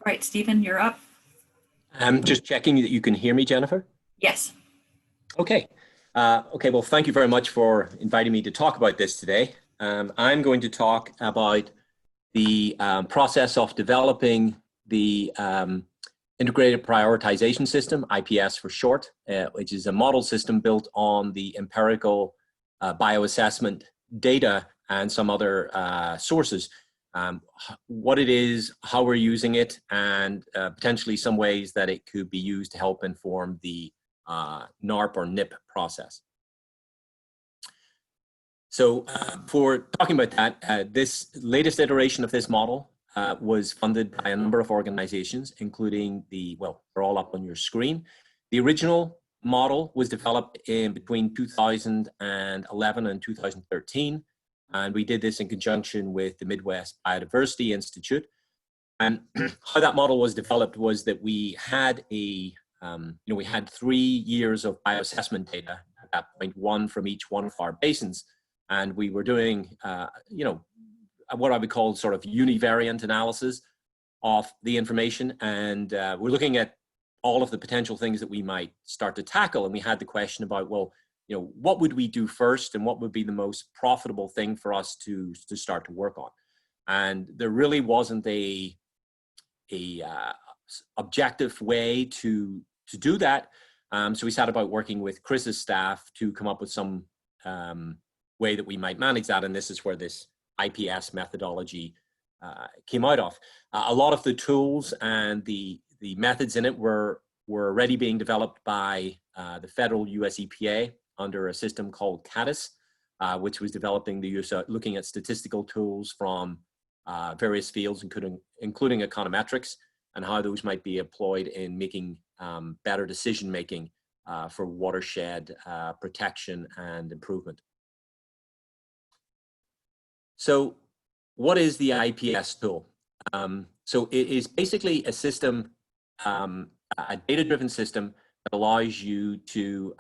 right, Stephen, you're up. I'm just checking that you can hear me, Jennifer. Yes. Okay. Okay, well, thank you very much for inviting me to talk about this today. I'm going to talk about the process of developing the Integrated Prioritization System, IPS for short, which is a model system built on the empirical bioassessment data and some other sources. What it is, how we're using it, and potentially some ways that it could be used to help inform the NARP or NIP process. So for talking about that, this latest iteration of this model was funded by a number of organizations, including well, they're all up on your screen. The original model was developed in between 2011 and 2013. And we did this in conjunction with the Midwest Biodiversity Institute. And how that model was developed was that we had we had 3 years of bioassessment data at that point, one from each one of our basins. And we were doing, what I would call sort of univariate analysis of the information. And we're looking at all of the potential things that we might start to tackle. And we had the question about, well, what would we do first and what would be the most profitable thing for us to start to work on? And there really wasn't a objective way to do that. So we set about working with Chris's staff to come up with some way that we might manage that. And this is where this IPS methodology came out of. A lot of the tools and the methods in it were already being developed by the federal US EPA under a system called CADIS, which was developing the use of looking at statistical tools from various fields, including econometrics, and how those might be employed in making better decision-making for watershed protection and improvement. So what is the IPS tool? So it is basically a system, a data-driven system that allows you to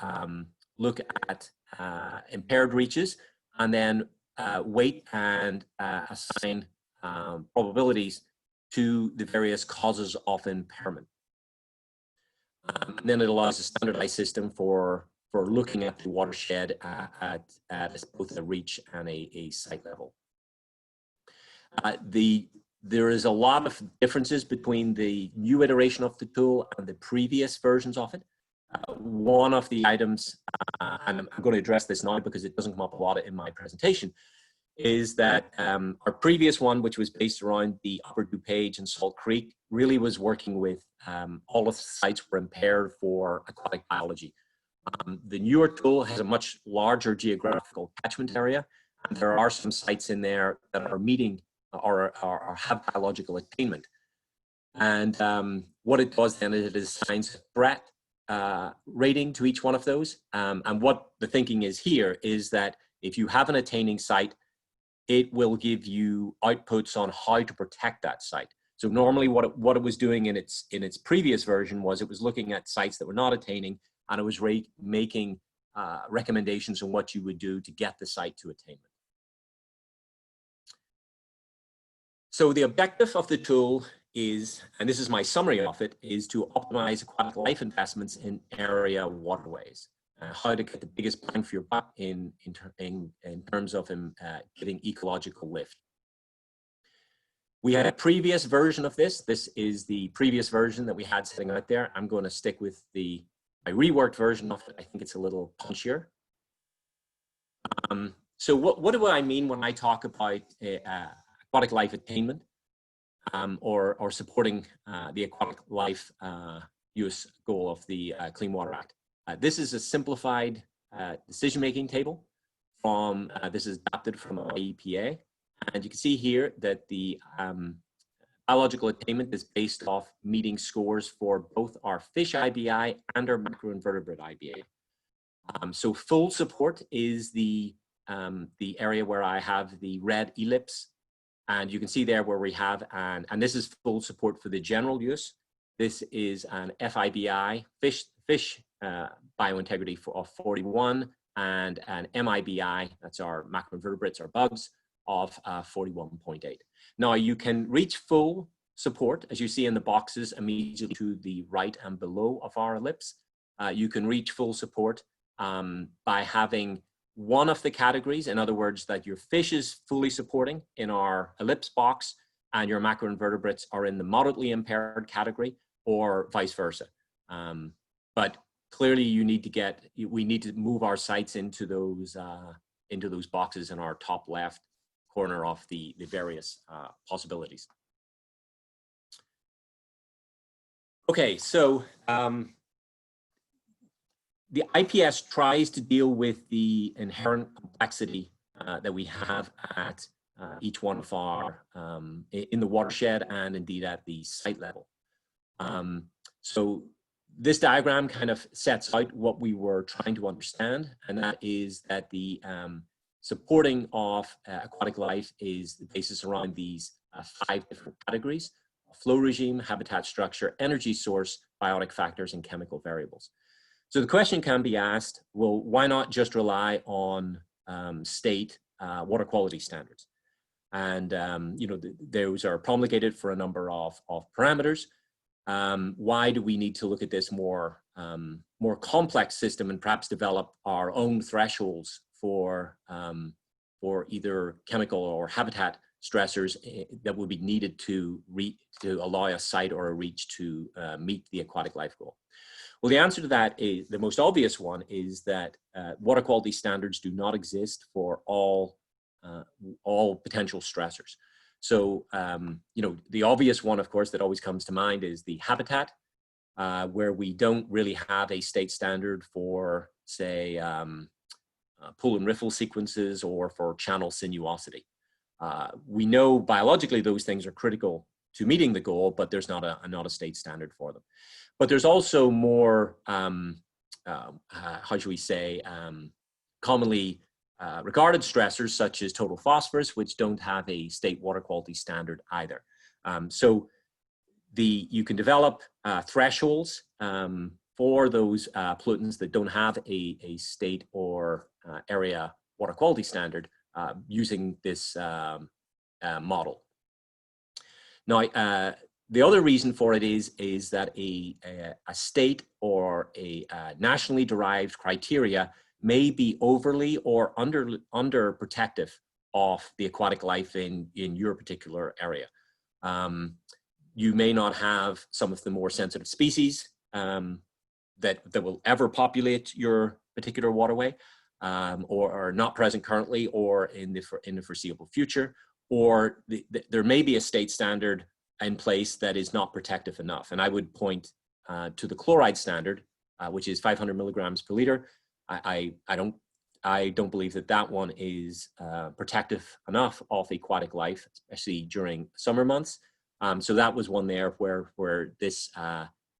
look at impaired reaches and then weight and assign probabilities to the various causes of impairment. And then it allows a standardized system for looking at the watershed at both a reach and a site level. There is a lot of differences between the new iteration of the tool and the previous versions of it. One of the items, and I'm going to address this now because it doesn't come up a lot in my presentation, is that our previous one, which was based around the Upper DuPage and Salt Creek, really was working with all of the sites were impaired for aquatic biology. The newer tool has a much larger geographical catchment area, and there are some sites in there that are meeting or have biological attainment. And what it does then is it assigns a threat rating to each one of those. And what the thinking is here is that if you have an attaining site, it will give you outputs on how to protect that site. So normally what it was doing in its previous version was it was looking at sites that were not attaining, and it was making recommendations on what you would do to get the site to attainment. So the objective of the tool is, and this is my summary of it, is to optimize aquatic life investments in area waterways. How to get the biggest bang for your buck in terms of getting ecological lift. We had a previous version of this. This is the previous version that we had sitting out there. I'm going to stick with my reworked version of it. I think it's a little punchier. So what do I mean when I talk about aquatic life attainment or supporting the aquatic life use goal of the Clean Water Act? This is a simplified decision-making table from, this is adapted from IEPA. And you can see here that the biological attainment is based off meeting scores for both our fish IBI and our macroinvertebrate IBA. So full support is the area where I have the red ellipse. And you can see there where we have, and this is full support for the general use. This is an FIBI, fish biointegrity of 41, and an MIBI, that's our macroinvertebrates or bugs, of 41.8. Now you can reach full support, as you see in the boxes immediately to the right and below of our ellipse. You can reach full support by having one of the categories, in other words, that your fish is fully supporting in our ellipse box and your macroinvertebrates are in the moderately impaired category, or vice versa. But clearly we need to move our sights into those boxes in our top left corner of the various possibilities. Okay, so the IPS tries to deal with the inherent complexity that we have at each one of our, in the watershed and indeed at the site level. So this diagram kind of sets out what we were trying to understand, and that is that the supporting of aquatic life is the basis around these 5 different categories: flow regime, habitat structure, energy source, biotic factors, and chemical variables. So the question can be asked, well, why not just rely on state water quality standards? And you know, those are promulgated for a number of parameters. Why do we need to look at this more complex system and perhaps develop our own thresholds for either chemical or habitat stressors that would be needed to allow a site or a reach to meet the aquatic life goal? Well, the answer to that is, the most obvious one is that water quality standards do not exist for all potential stressors. So, you know, the obvious one, of course, that always comes to mind is the habitat, where we don't really have a state standard for, say, pull and riffle sequences or for channel sinuosity. We know biologically those things are critical to meeting the goal, but there's not a state standard for them. But there's also more, how should we say, commonly regarded stressors such as total phosphorus, which don't have a state water quality standard either. So you can develop thresholds for those pollutants that don't have a state or area water quality standard using this model. Now, the other reason for it is that a state or a nationally derived criteria may be overly or under protective of the aquatic life in your particular area. You may not have some of the more sensitive species that will ever populate your particular waterway, or are not present currently or in the foreseeable future, or there may be a state standard in place that is not protective enough. And I would point to the chloride standard, which is 500 milligrams per liter. I don't believe that one is protective enough of aquatic life, especially during summer months. So that was one there where this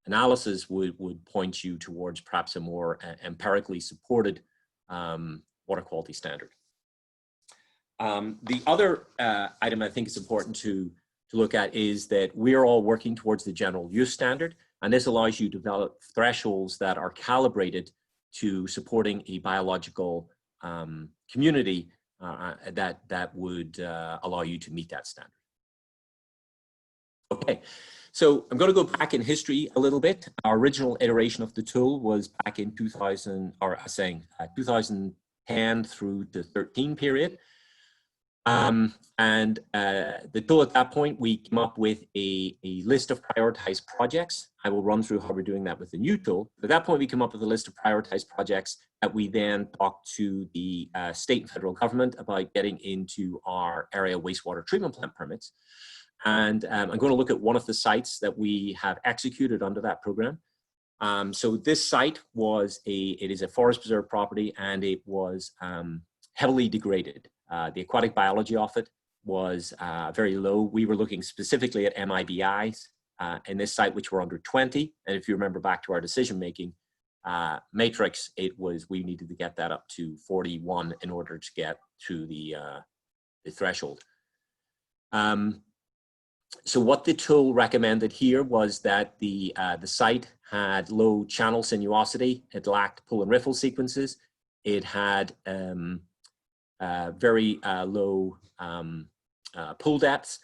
analysis would point you towards perhaps a more empirically supported water quality standard. The other item I think is important to look at is that we're all working towards the general use standard, and this allows you to develop thresholds that are calibrated to supporting a biological community that would allow you to meet that standard. Okay, so I'm going to go back in history a little bit. Our original iteration of the tool was back in 2010 through the 13 period. The tool at that point, we came up with a list of prioritized projects. I will run through how we're doing that with the new tool. At that point, we came up with a list of prioritized projects that we then talked to the state and federal government about getting into our area wastewater treatment plant permits. And I'm going to look at one of the sites that we have executed under that program. So this site it is a forest preserve property, and it was heavily degraded. The aquatic biology of it was very low. We were looking specifically at MIBIs in this site, which were under 20. And if you remember back to our decision-making matrix, we needed to get that up to 41 in order to get to the threshold. So what the tool recommended here was that the site had low channel sinuosity. It lacked pull and riffle sequences. It had very low pull depths,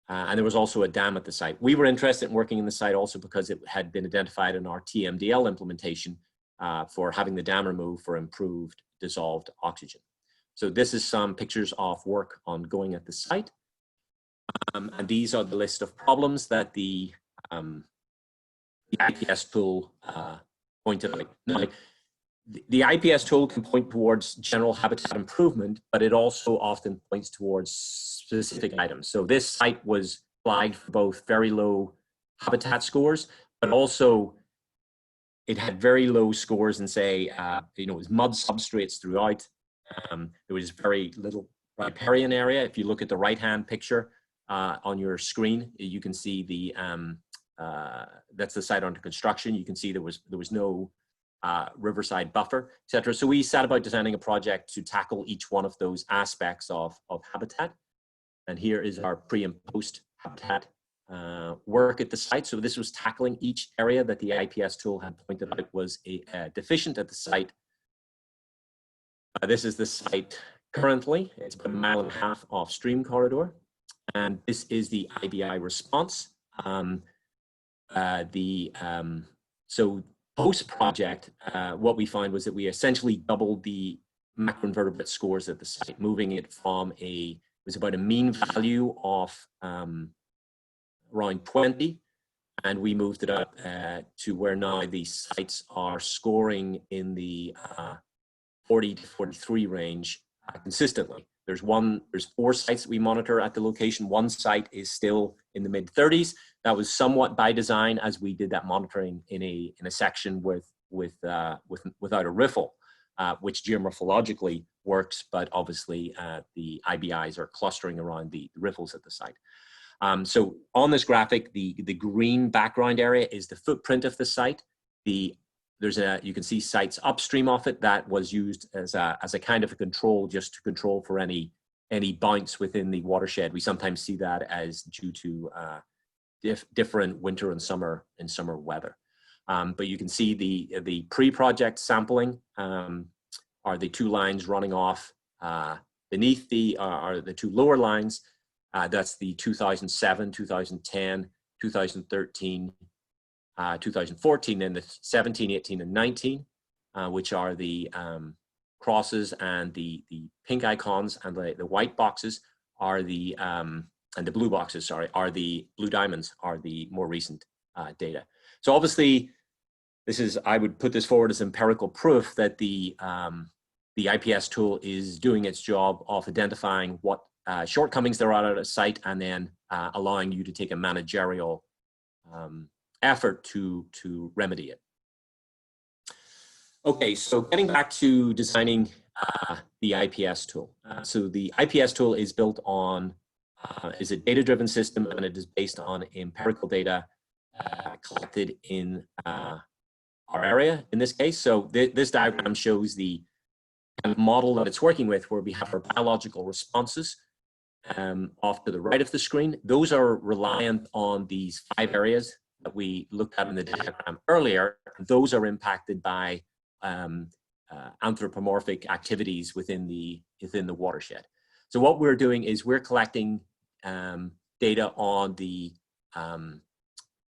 And there was also a dam at the site. We were interested in working in the site also because it had been identified in our TMDL implementation for having the dam removed for improved dissolved oxygen. So this is some pictures of work ongoing at the site. And these are the list of problems that the IPS tool pointed out. Now, the IPS tool can point towards general habitat improvement, but it also often points towards specific items. So this site was flagged for both very low habitat scores, but also it had very low scores in, say, it was mud substrates throughout. There was very little riparian area. If you look at the right-hand picture on your screen, you can see the that's the site under construction. You can see there was no riverside buffer, etc. So we set about designing a project to tackle each one of those aspects of habitat. And here is our pre and post habitat work at the site. So this was tackling each area that the IPS tool had pointed out was deficient at the site. This is the site currently. It's about 1.5 miles off stream corridor. And this is the IBI response. So post-project, what we find was that we essentially doubled the macroinvertebrate scores at the site, moving it from it was about a mean value of around 20, and we moved it up to where now the sites are scoring in the 40 to 43 range consistently. There's 4 sites that we monitor at the location. One site is still in the mid-30s. That was somewhat by design, as we did that monitoring in a section without a riffle, which geomorphologically works, but obviously the IBIs are clustering around the riffles at the site. So on this graphic, the green background area is the footprint of the site. You can see sites upstream of it that was used as a kind of a control, just to control for any bounce within the watershed. We sometimes see that as due to different winter and summer weather. But you can see the pre-project sampling are the 2 lines running off beneath are the 2 lower lines. That's the 2007, 2010, 2013, 2014, and the 17, 18, and 19, which are the crosses, and the pink icons, and the white boxes are the and the blue boxes, sorry, are the blue diamonds, are the more recent data. So obviously, I would put this forward as empirical proof that the IPS tool is doing its job of identifying what shortcomings there are at a site, and then allowing you to take a managerial effort to remedy it. Okay, so getting back to designing the IPS tool. So the IPS tool is built on, is a data-driven system, and it is based on empirical data collected in our area, in this case. So this diagram shows the kind of model that it's working with, where we have our biological responses off to the right of the screen. Those are reliant on these 5 areas that we looked at in the diagram earlier. Those are impacted by anthropomorphic activities within the watershed. So what we're doing is we're collecting data on the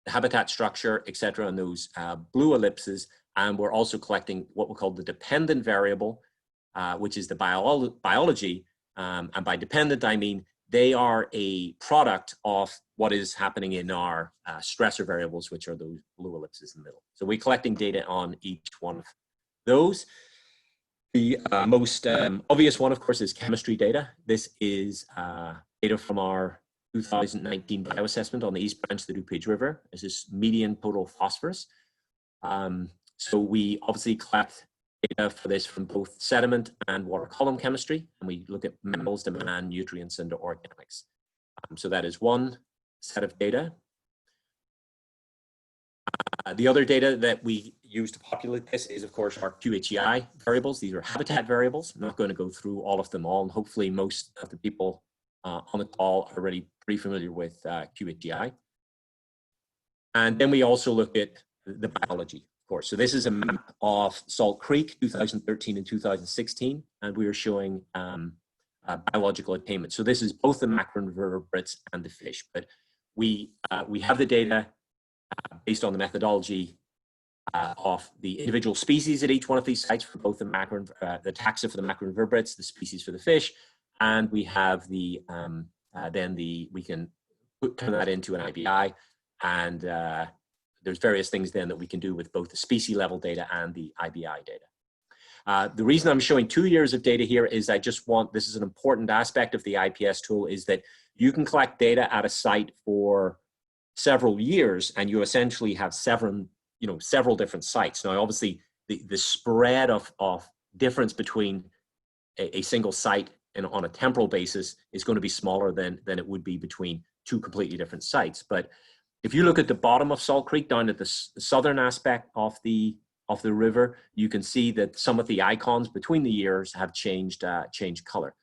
habitat structure, etc., on those blue ellipses, and we're also collecting what we call the dependent variable, which is the biology. And by dependent, I mean they are a product of what is happening in our stressor variables, which are those blue ellipses in the middle. So we're collecting data on each one of those. The most obvious one, of course, is chemistry data. This is data from our 2019 bioassessment on the East Branch of the DuPage River. This is median total phosphorus. So we obviously collect data for this from both sediment and water column chemistry, and we look at minerals, demand, nutrients, and organics. So that is one set of data. The other data that we use to populate this is, of course, our QHEI variables. These are habitat variables. I'm not going to go through all of them all, and hopefully most of the people on the call are already pretty familiar with QHEI. And then we also look at the biology, of course. So this is a map of Salt Creek, 2013 and 2016, and we are showing biological attainment. So this is both the macroinvertebrates and the fish, but we have the data based on the methodology of the individual species at each one of these sites for both the taxa for the macroinvertebrates, the species for the fish, and we have the we can turn that into an IBI, and there's various things then that we can do with both the species level data and the IBI data. The reason I'm showing 2 years of data here is I just want, this is an important aspect of the IPS tool, is that you can collect data at a site for several years and you essentially have several different sites. Now, obviously, the spread of difference between a single site and on a temporal basis is going to be smaller than it would be between two completely different sites. But if you look at the bottom of Salt Creek down at the southern aspect of the river, you can see that some of the icons between the years have changed color.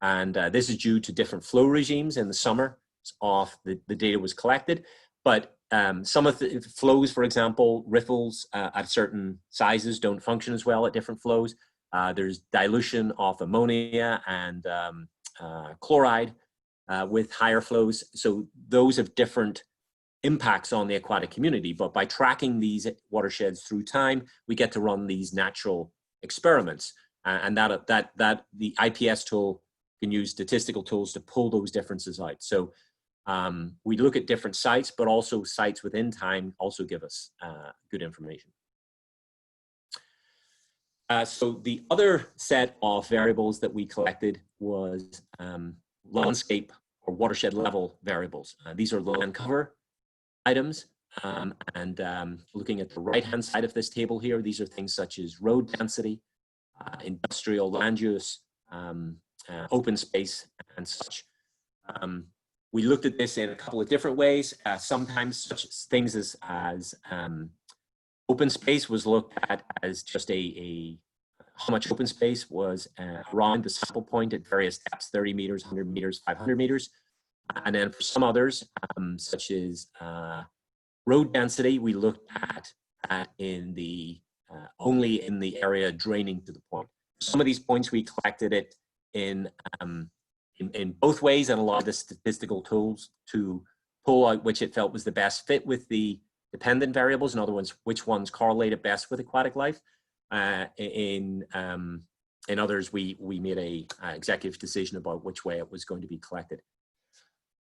And this is due to different flow regimes in the summer of the data was collected. But some of the flows, for example, riffles at certain sizes don't function as well at different flows. There's dilution of ammonia and chloride with higher flows. So those have different impacts on the aquatic community. But by tracking these watersheds through time, we get to run these natural experiments. And that the IPS tool can use statistical tools to pull those differences out. So we look at different sites, but also sites within time also give us good information. So the other set of variables that we collected was landscape or watershed level variables. These are land cover items. Looking at the right-hand side of this table here, these are things such as road density, industrial land use, open space, and such. We looked at this in a couple of different ways. Sometimes such things as open space was looked at as just how much open space was around the sample point at various depths, 30 meters, 100 meters, 500 meters. And then for some others, such as road density, we looked at in the only in the area draining to the point. Some of these points we collected it in both ways and allowed the statistical tools to pull out which it felt was the best fit with the dependent variables. In other words, which ones correlated best with aquatic life. In others, we made a executive decision about which way it was going to be collected,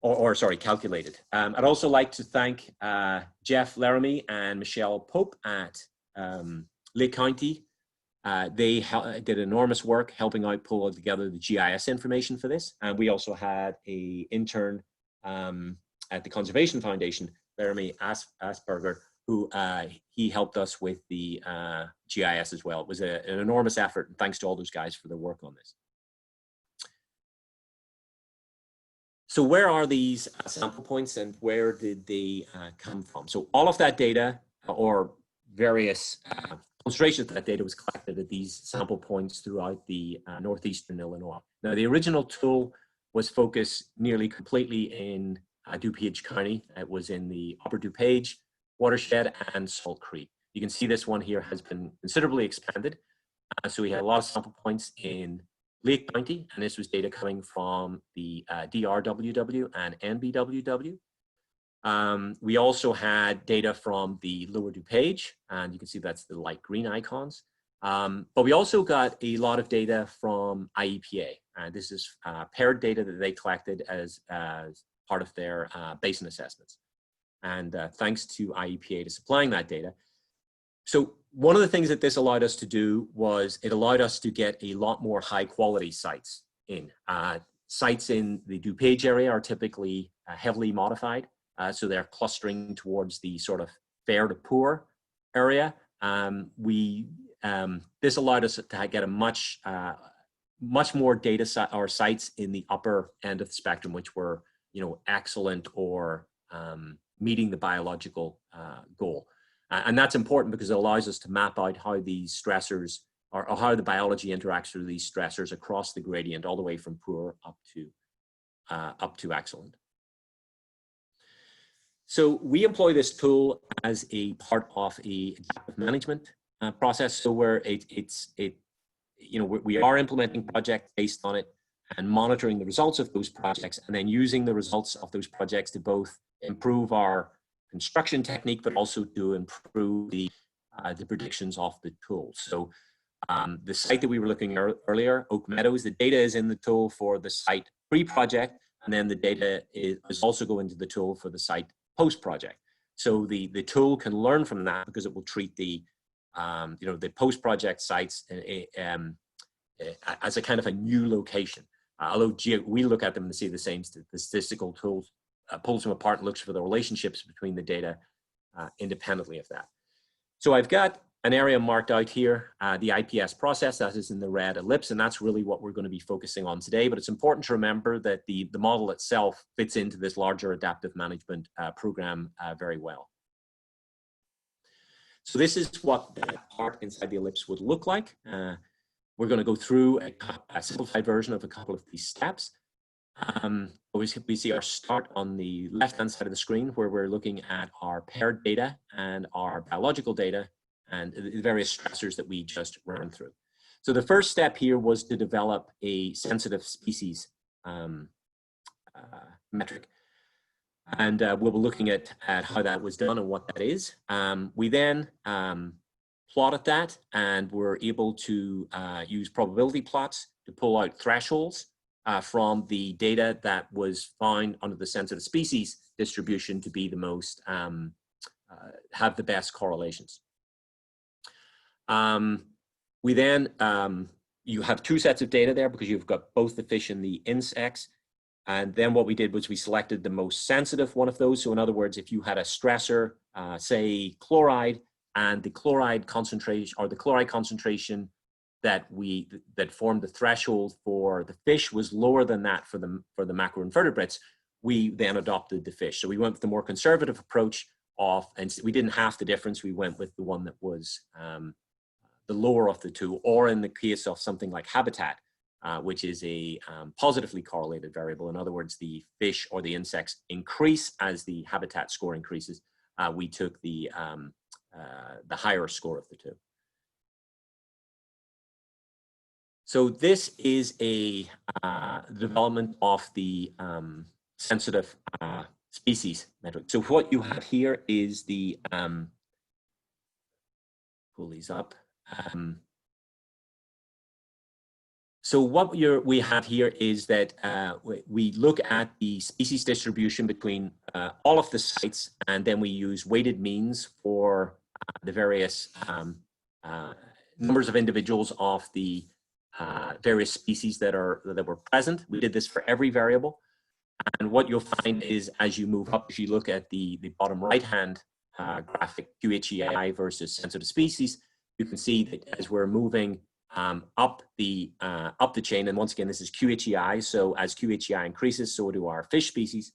or sorry, calculated. I'd also like to thank Jeff Laramie and Michelle Pope at Lake County. They did enormous work helping out pull together the GIS information for this. And we also had an intern at the Conservation Foundation, Laramie Asperger, who he helped us with the GIS as well. It was an enormous effort, and thanks to all those guys for their work on this. So where are these sample points and where did they come from? So all of that data, or various concentrations of that data, was collected at these sample points throughout the Northeastern Illinois. Now, the original tool was focused nearly completely in DuPage County. It was in the Upper DuPage watershed and Salt Creek. You can see this one here has been considerably expanded. So we had a lot of sample points in Lake County, and this was data coming from the DRWW and NBWW. We also had data from the Lower DuPage, and you can see that's the light green icons. But we also got a lot of data from IEPA, and this is paired data that they collected as part of their basin assessments. And thanks to IEPA to supplying that data. So one of the things that this allowed us to do was it allowed us to get a lot more high quality sites in. Sites in the DuPage area are typically heavily modified. So they're clustering towards the sort of fair to poor area. This allowed us to get a much more data or sites in the upper end of the spectrum, which were, excellent or meeting the biological goal. And that's important because it allows us to map out how these stressors or how the biology interacts with these stressors across the gradient, all the way from poor up to excellent. So we employ this tool as a part of a adaptive management process. So where we are implementing projects based on it, and monitoring the results of those projects, and then using the results of those projects to both improve our construction technique, but also to improve the predictions of the tool. So the site that we were looking at earlier, Oak Meadows, the data is in the tool for the site pre-project, and then the data is also going to the tool for the site post-project. So the tool can learn from that because it will treat the the post-project sites as a kind of a new location. Although we look at them and see the same statistical tools, pulls them apart and looks for the relationships between the data independently of that. So I've got an area marked out here, the IPS process, that is in the red ellipse, and that's really what we're going to be focusing on today. But it's important to remember that the model itself fits into this larger adaptive management program very well. So this is what the part inside the ellipse would look like. We're going to go through a simplified version of a couple of these steps. We see our start on the left-hand side of the screen, where we're looking at our paired data and our biological data and the various stressors that we just ran through. So the first step here was to develop a sensitive species metric. And we'll be looking at how that was done and what that is. We then plotted that, and we're able to use probability plots to pull out thresholds from the data that was found under the sensitive species distribution to be the most, have the best correlations. We then, you have two sets of data there because you've got both the fish and the insects. And then what we did was we selected the most sensitive one of those. So in other words, if you had a stressor, say chloride, and the chloride concentration or the chloride concentration that formed the threshold for the fish was lower than that for the macroinvertebrates, we then adopted the fish. So we went with the more conservative approach and we didn't have the difference. We went with the one that was the lower of the two, or in the case of something like habitat, which is a positively correlated variable. In other words, the fish or the insects increase as the habitat score increases. We took the higher score of the two. So this is a development of the sensitive species metric. So what you have here is the, pull these up. So what we have here is that we look at the species distribution between all of the sites, and then we use weighted means for the various numbers of individuals of the various species that were present. We did this for every variable. And what you'll find is as you move up, if you look at the bottom right-hand graphic, QHEI versus sensitive species, you can see that as we're moving up the chain, and once again, this is QHEI. So as QHEI increases, so do our fish species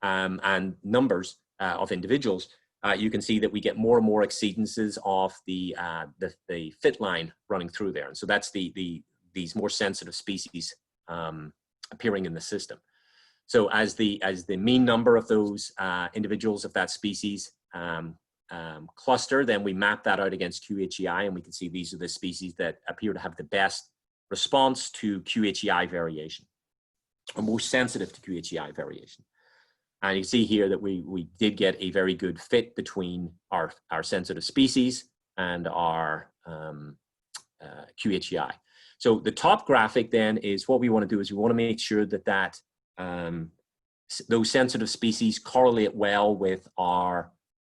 and numbers of individuals. You can see that we get more and more exceedances of the fit line running through there, and so that's these more sensitive species appearing in the system. So as the mean number of those individuals of that species cluster, then we map that out against QHEI, and we can see these are the species that appear to have the best response to QHEI variation, or most sensitive to QHEI variation. And you see here that we did get a very good fit between our sensitive species and our QHEI. So the top graphic then is what we want to do is we want to make sure that those sensitive species correlate well with our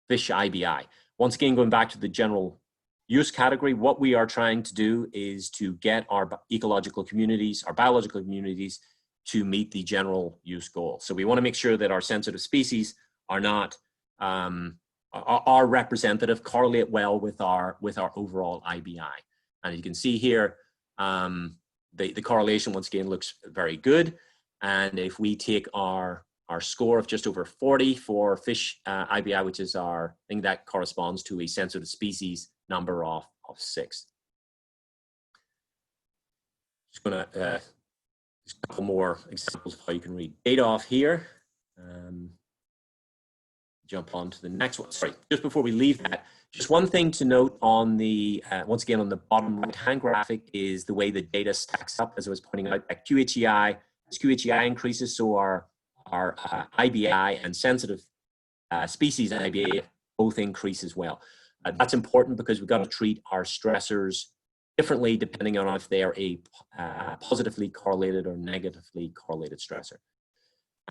fish IBI. Once again, going back to the general use category, what we are trying to do is to get our ecological communities, our biological communities, to meet the general use goal. So we want to make sure that our sensitive species are not are representative, correlate well with our overall IBI. And you can see here, the correlation once again looks very good. And if we take our score of just over 40 for fish IBI, which is our thing, that corresponds to a sensitive species number of 6. Just gonna just a couple more examples of how you can read data off here. jump on to the next one. Sorry, just before we leave that, just one thing to note on the, once again, on the bottom right-hand graphic is the way the data stacks up, as I was pointing out, that QHEI, as QHEI increases, so our IBI and sensitive species IBI both increase as well. That's important because we've got to treat our stressors differently depending on if they are a positively correlated or negatively correlated stressor.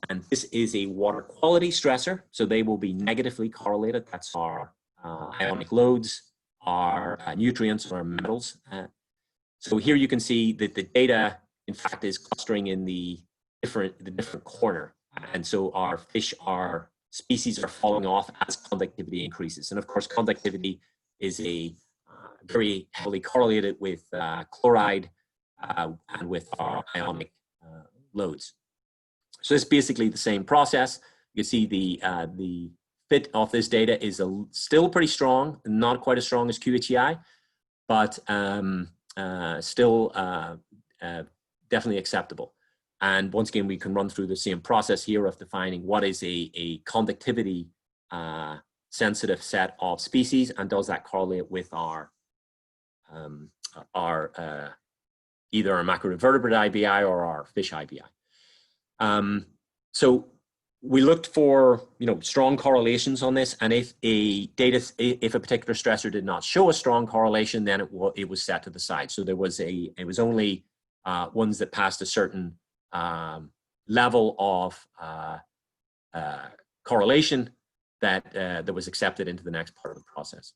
And this is a water quality stressor, so they will be negatively correlated. That's our ionic loads, our nutrients, our metals. So here you can see that the data, in fact, is clustering in the different corner. And so our fish, our species are falling off as conductivity increases. And of course, conductivity is a very heavily correlated with chloride and with our ionic loads. So it's basically the same process. You see the fit of this data is still pretty strong, not quite as strong as QHEI, but still definitely acceptable. And once again, we can run through the same process here of defining what is a conductivity sensitive set of species, and does that correlate with our either our macroinvertebrate IBI or our fish IBI. So we looked for strong correlations on this, and if a particular stressor did not show a strong correlation, then it was set to the side. So it was only ones that passed a certain level of correlation that was accepted into the next part of the process.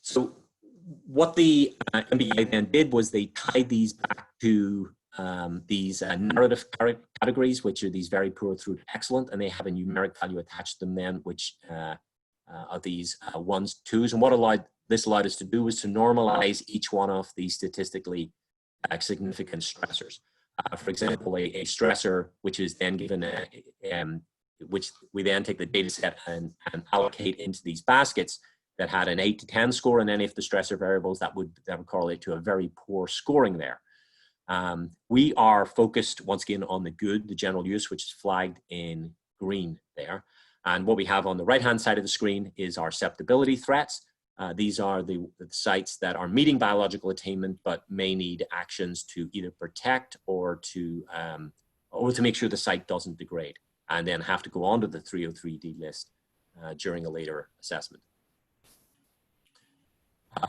So what the MBA then did was they tied these back to these narrative categories, which are these very poor through to excellent, and they have a numeric value attached to them then, which are these 1s, 2s. And what this allowed us to do was to normalize each one of these statistically significant stressors. For example, a stressor which is then given which we then take the data set and allocate into these baskets that had an 8 to 10 score, and any of the stressor variables that would correlate to a very poor scoring there. We are focused once again on the good, the general use, which is flagged in green there. And what we have on the right-hand side of the screen is our acceptability threats. These are the sites that are meeting biological attainment, but may need actions to either protect or to make sure the site doesn't degrade, and then have to go onto the 303D list during a later assessment.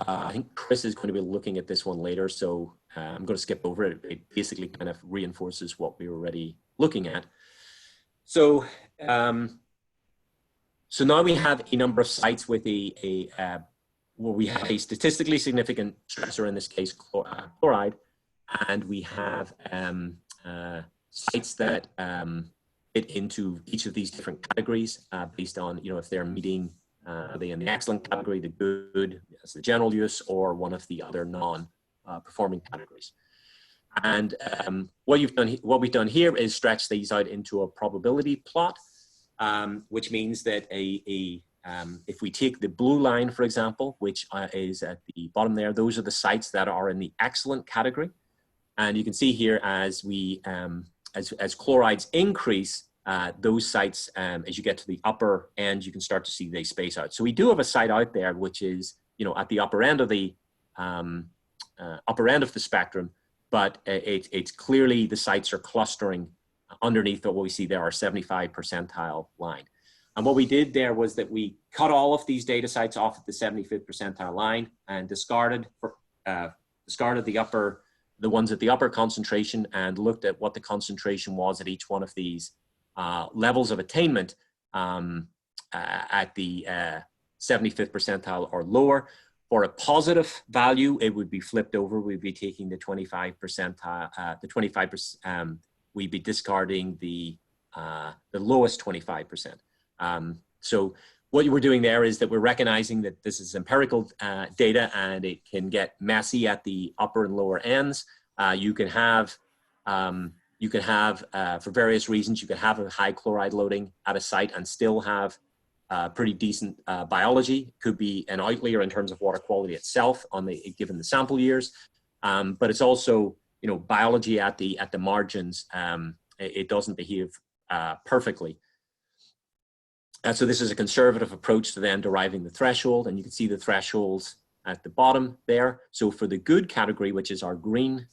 I think Chris is going to be looking at this one later, so I'm going to skip over it. It basically kind of reinforces what we were already looking at. So, so now we have a number of sites with where we have a statistically significant stressor, in this case chloride, and we have sites that fit into each of these different categories based on if they're meeting. Are they in the excellent category, the good, as the general use, or one of the other non-performing categories? And what we've done here is stretch these out into a probability plot, which means that if we take the blue line, for example, which is at the bottom there, those are the sites that are in the excellent category, and you can see here as as chlorides increase. Those sites, as you get to the upper end, you can start to see they space out. So we do have a site out there which is, at the upper end of the spectrum, but it's clearly the sites are clustering underneath what we see there, our 75 percentile line. And what we did there was that we cut all of these data sites off at the 75th percentile line and discarded the ones at the upper concentration, and looked at what the concentration was at each one of these levels of attainment at the 75th percentile or lower. For a positive value, it would be flipped over. We'd be taking the 25 percentile, we'd be discarding the lowest 25%. So what we're doing there is that we're recognizing that this is empirical data, and it can get messy at the upper and lower ends. You can have, for various reasons, you could have a high chloride loading at a site and still have pretty decent biology. Could be an outlier in terms of water quality itself given the sample years, but it's also biology at the margins. It doesn't behave perfectly. So this is a conservative approach to then deriving the threshold, and you can see the thresholds at the bottom there. So for the good category, which is our green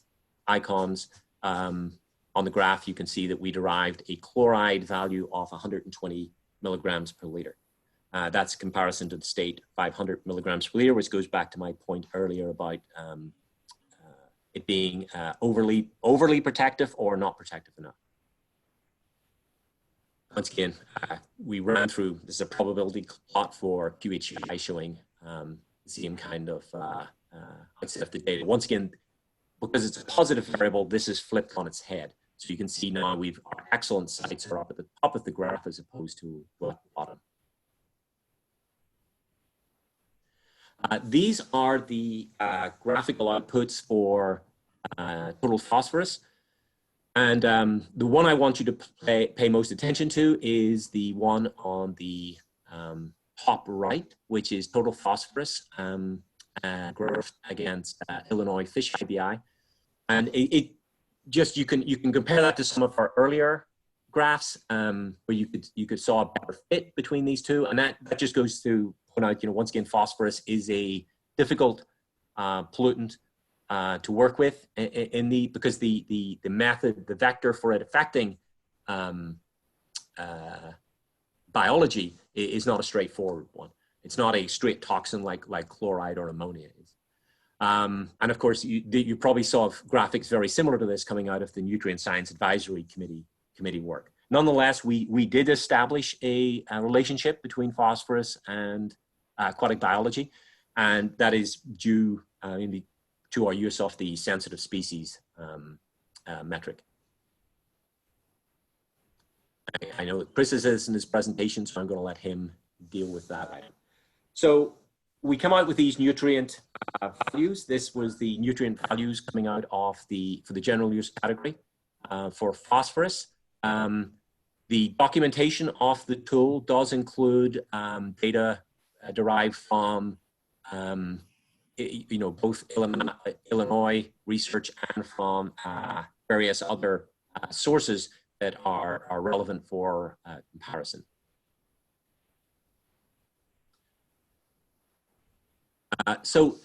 icons, on the graph, you can see that we derived a chloride value of 120 milligrams per liter. That's comparison to the state 500 milligrams per liter, which goes back to my point earlier about it being overly protective or not protective enough. Once again, we ran through, this is a probability plot for QHCI showing the same kind of outset of the data. Once again, because it's a positive variable, this is flipped on its head. So you can see now our excellent sites are up at the top of the graph as opposed to at the bottom. These are the graphical outputs for total phosphorus. And the one I want you to pay most attention to is the one on the top right, which is total phosphorus graphed against Illinois fish IBI. And it just, you can compare that to some of our earlier graphs where you could saw a better fit between these two. And that just goes to point out, once again, phosphorus is a difficult pollutant to work with because the method, the vector for it affecting biology is not a straightforward one. It's not a straight toxin like chloride or ammonia is. And of course, you probably saw graphics very similar to this coming out of the Nutrient Science Advisory Committee work. Nonetheless, we did establish a relationship between phosphorus and aquatic biology, and that is due to our use of the sensitive species metric. I know that Chris is in his presentation, so I'm going to let him deal with that item. So we come out with these nutrient values. This was the nutrient values coming out of for the general use category for phosphorus. The documentation of the tool does include data derived from both Illinois research and from various other sources that are relevant for comparison. So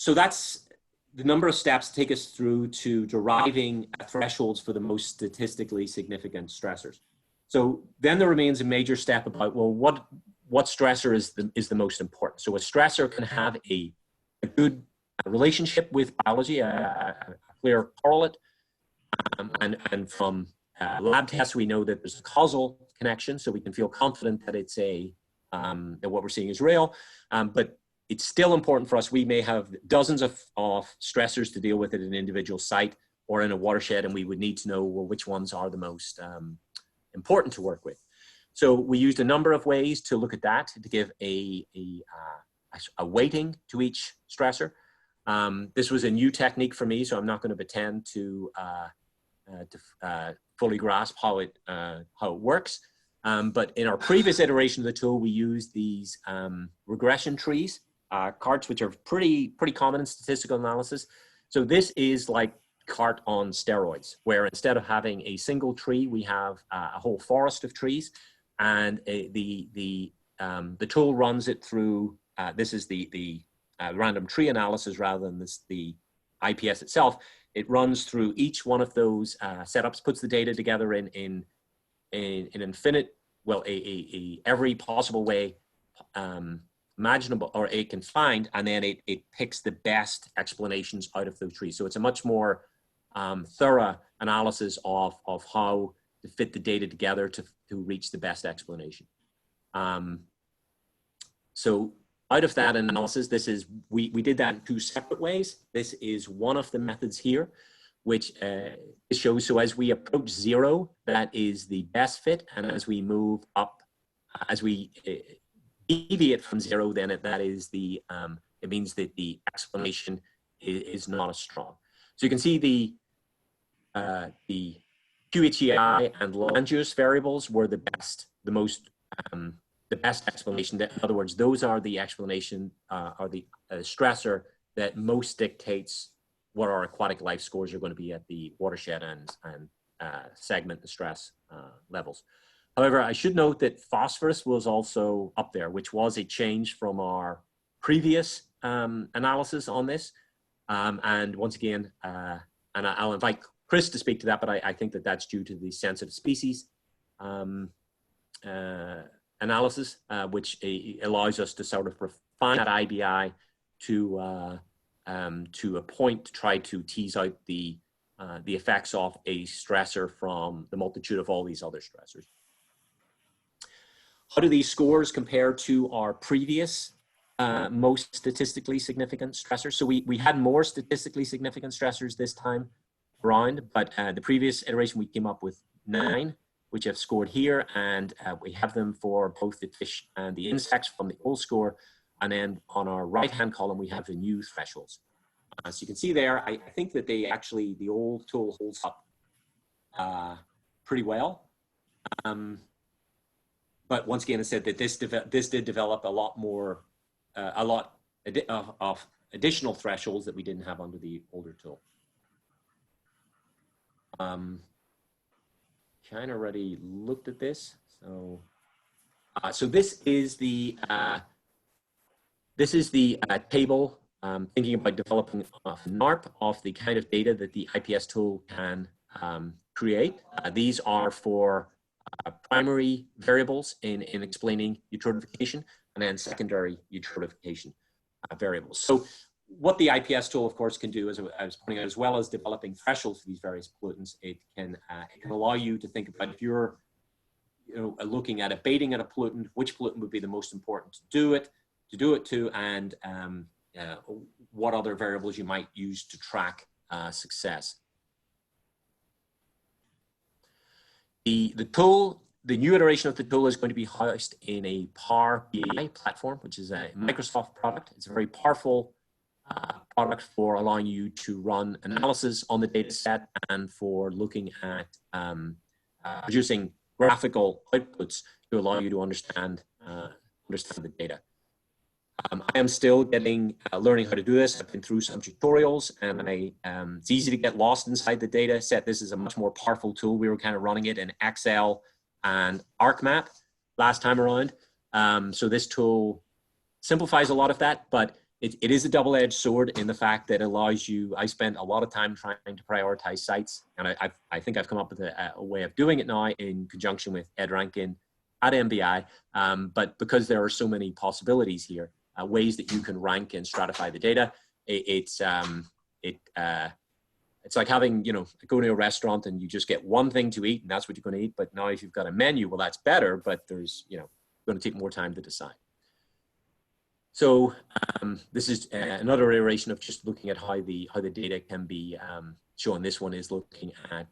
that's the number of steps to take us through to deriving thresholds for the most statistically significant stressors. So then there remains a major step about, well, what stressor is the most important? So a stressor can have a good relationship with biology, a clear correlate, and from lab tests we know that there's a causal connection, so we can feel confident that it's that what we're seeing is real. But it's still important for us. We may have dozens of stressors to deal with at an individual site or in a watershed, and we would need to know, well, which ones are the most important to work with. So we used a number of ways to look at that to give a weighting to each stressor. This was a new technique for me, so I'm not going to pretend to fully grasp how it works. But in our previous iteration of the tool, we used these regression trees, carts, which are pretty common in statistical analysis. So this is like cart on steroids, where instead of having a single tree, we have a whole forest of trees, and the tool runs it through. This is the random tree analysis rather than the IPS itself. It runs through each one of those setups, puts the data together in an infinite, well, every possible way imaginable, or it can find, and then it picks the best explanations out of those trees. So it's a much more thorough analysis of how to fit the data together to reach the best explanation. So out of that analysis, we did that in two separate ways. This is one of the methods here, which shows, so as we approach zero, that is the best fit, and as we move up, as we deviate from zero, then that is it means that the explanation is not as strong. So you can see the QHCI and land use variables were the best explanation. In other words, those are the explanation, are the stressor that most dictates what our aquatic life scores are going to be at the watershed and segment and stress levels. However, I should note that phosphorus was also up there, which was a change from our previous analysis on this. And once again, and I'll invite Chris to speak to that, but I think that that's due to the sensitive species analysis, which allows us to sort of refine that IBI to a point to try to tease out the effects of a stressor from the multitude of all these other stressors. How do these scores compare to our previous most statistically significant stressors? So we had more statistically significant stressors this time around, but the previous iteration we came up with 9, which I've scored here, and we have them for both the fish and the insects from the old score. And then on our right-hand column, we have the new thresholds. So you can see there, I think that the old tool holds up pretty well. But once again, I said that this did develop a lot more, of additional thresholds that we didn't have under the older tool. Kind of already looked at this, so this is the table thinking about developing a NARP of the kind of data that the IPS tool can create. These are for primary variables in explaining eutrophication, and then secondary eutrophication variables. So what the IPS tool, of course, can do, as I was pointing out, as well as developing thresholds for these various pollutants, it can allow you to think about, if you're looking at abating at a pollutant, which pollutant would be the most important to do it to, and what other variables you might use to track success. The new iteration of the tool is going to be housed in a Power BI platform, which is a Microsoft product. It's a very powerful product for allowing you to run analysis on the data set and for looking at producing graphical outputs to allow you to understand the data. I am still learning how to do this. I've been through some tutorials, and it's easy to get lost inside the data set. This is a much more powerful tool. We were kind of running it in Excel and ArcMap last time around. So this tool simplifies a lot of that, but it is a double-edged sword in the fact that it allows you. I spent a lot of time trying to prioritize sites, and I think I've come up with a way of doing it now in conjunction with Ed Rankin at MBI. But because there are so many possibilities here, ways that you can rank and stratify the data, it's like having, go to a restaurant and you just get one thing to eat and that's what you're going to eat. But now if you've got a menu, well, that's better, but there's, going to take more time to decide. So this is another iteration of just looking at how the data can be shown. This one is looking at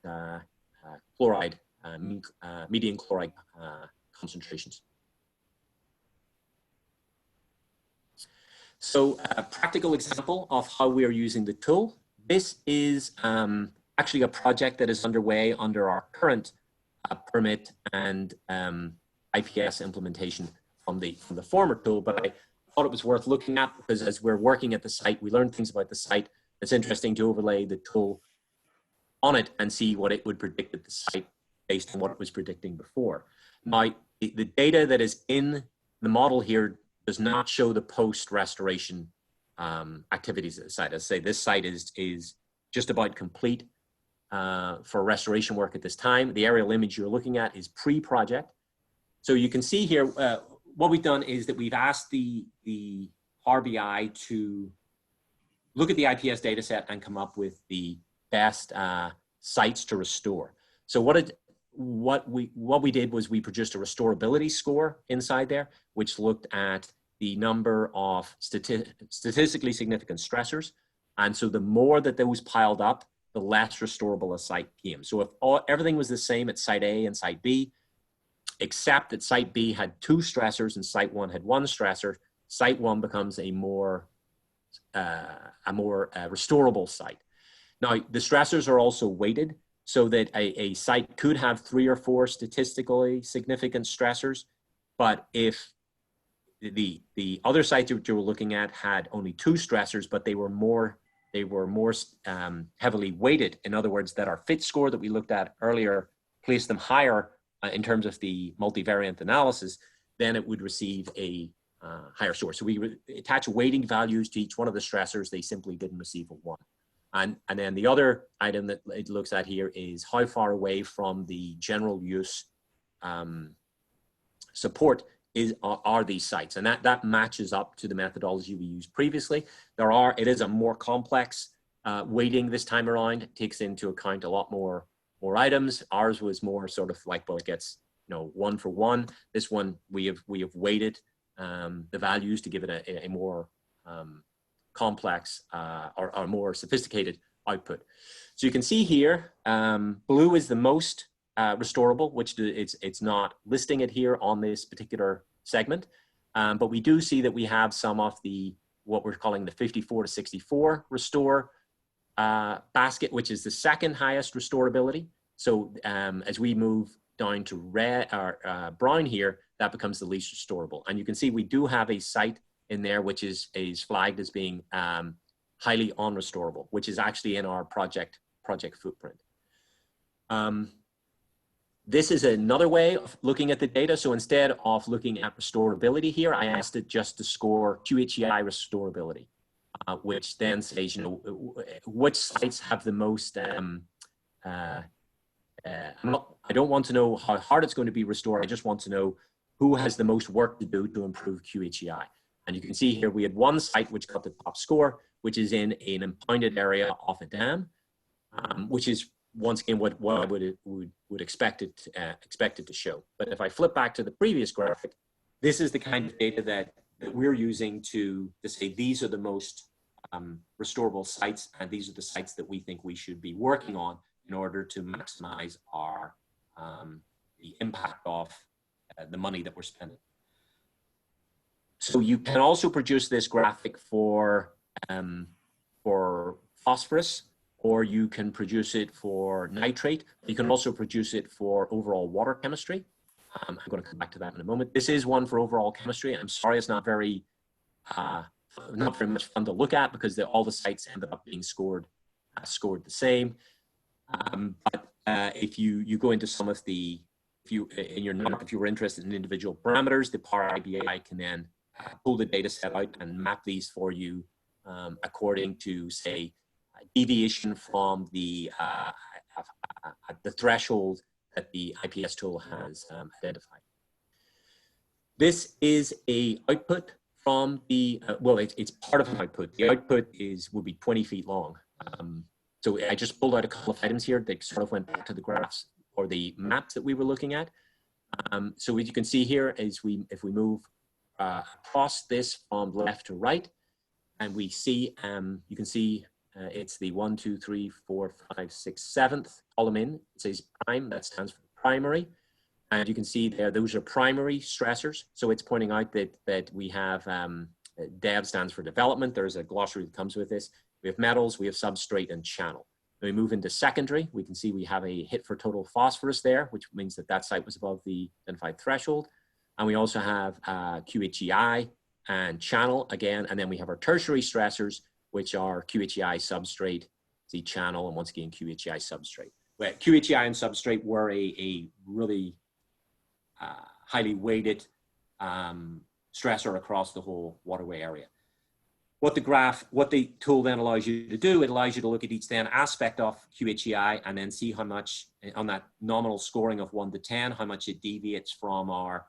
chloride, median chloride concentrations. So a practical example of how we are using the tool. This is actually a project that is underway under our current permit and IPS implementation from the former tool, but I thought it was worth looking at because as we're working at the site, we learn things about the site. It's interesting to overlay the tool on it and see what it would predict at the site based on what it was predicting before. Now, the data that is in the model here does not show the post-restoration activities at the site. As I say, this site is just about complete for restoration work at this time. The aerial image you're looking at is pre-project. So you can see here, what we've done is that we've asked the Power BI to look at the IPS data set and come up with the best sites to restore. So what we did was we produced a restorability score inside there, which looked at the number of statistically significant stressors. And so the more that those piled up, the less restorable a site became. So if everything was the same at site A and site B, except that site B had 2 stressors and site 1 had 1 stressor, site 1 becomes a more restorable site. Now, the stressors are also weighted so that a site could have 3 or 4 statistically significant stressors, but if the other sites that you were looking at had only 2 stressors, but they were more heavily weighted. In other words, that our fit score that we looked at earlier placed them higher in terms of the multivariant analysis, then it would receive a higher score. So we attach weighting values to each one of the stressors. They simply didn't receive a 1. And then the other item that it looks at here is how far away from the general use support are these sites, and that matches up to the methodology we used previously. It is a more complex weighting this time around. It takes into account a lot more items. Ours was more sort of like, well, it gets 1 for 1. This one we have weighted the values to give it a more complex or more sophisticated output. So you can see here, blue is the most restorable, which it's not listing it here on this particular segment, but we do see that we have some of what we're calling the 54 to 64 restore basket, which is the second highest restorability. So as we move down to red or brown here, that becomes the least restorable. And you can see we do have a site in there which is flagged as being highly unrestorable, which is actually in our project footprint. This is another way of looking at the data. So instead of looking at restorability here, I asked it just to score QHEI restorability, which then says, which sites have the most, I don't want to know how hard it's going to be restored. I just want to know who has the most work to do to improve QHEI. And you can see here, we had one site which got the top score, which is in an impounded area of a dam, which is once again what I would expect it to show. But if I flip back to the previous graphic, this is the kind of data that we're using to say these are the most restorable sites, and these are the sites that we think we should be working on in order to maximize our the impact of the money that we're spending. So you can also produce this graphic for phosphorus, or you can produce it for nitrate. You can also produce it for overall water chemistry. I'm going to come back to that in a moment. This is one for overall chemistry. I'm sorry, it's not very much fun to look at because all the sites ended up being scored the same. But if you go into some of the, if you were interested in individual parameters, the Power IBI can then pull the data set out and map these for you according to, say, deviation from the threshold that the IPS tool has identified. This is a output from the, well, it's part of an output. The output will be 20 feet long. So I just pulled out a couple of items here that sort of went back to the graphs or the maps that we were looking at. So what you can see here is if we move across this from left to right, and we see, you can see it's the 1, 2, 3, 4, 5, 6, 7th column in. It says prime, that stands for primary. And you can see there, those are primary stressors. So it's pointing out that we have, DEV stands for development. There's a glossary that comes with this. We have metals, we have substrate and channel. When we move into secondary, we can see we have a hit for total phosphorus there, which means that site was above the identified threshold. And we also have QHEI and channel again, and then we have our tertiary stressors, which are QHEI substrate, the channel, and once again, QHEI substrate. Well, QHEI and substrate were a really highly weighted stressor across the whole waterway area. What the tool then allows you to do, it allows you to look at each then aspect of QHEI and then see how much on that nominal scoring of 1 to 10, how much it deviates from our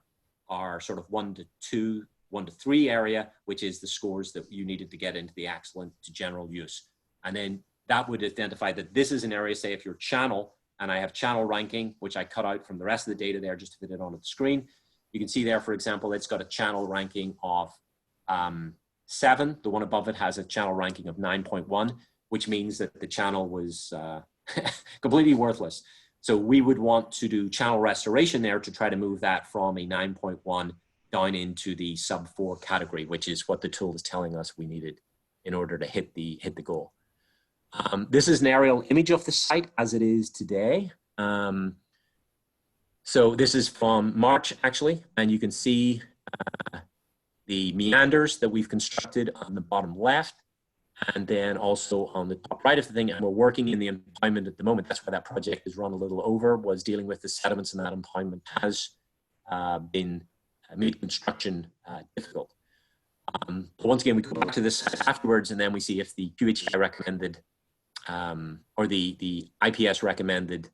sort of 1 to 2, 1 to 3 area, which is the scores that you needed to get into the excellent to general use. And then that would identify that this is an area, say if you're channel, and I have channel ranking, which I cut out from the rest of the data there just to fit it onto the screen. You can see there, for example, it's got a channel ranking of 7. The one above it has a channel ranking of 9.1, which means that the channel was completely worthless. So we would want to do channel restoration there to try to move that from a 9.1 down into the sub 4 category, which is what the tool is telling us we needed in order to hit the goal. This is an aerial image of the site as it is today. So this is from March actually, and you can see the meanders that we've constructed on the bottom left. And then also on the top right of the thing, and we're working in the impoundment at the moment. That's why that project is run a little over, was dealing with the sediments, and that impoundment has been made construction difficult. So once again, we go back to this afterwards, and then we see if the QHI recommended or the IPS recommended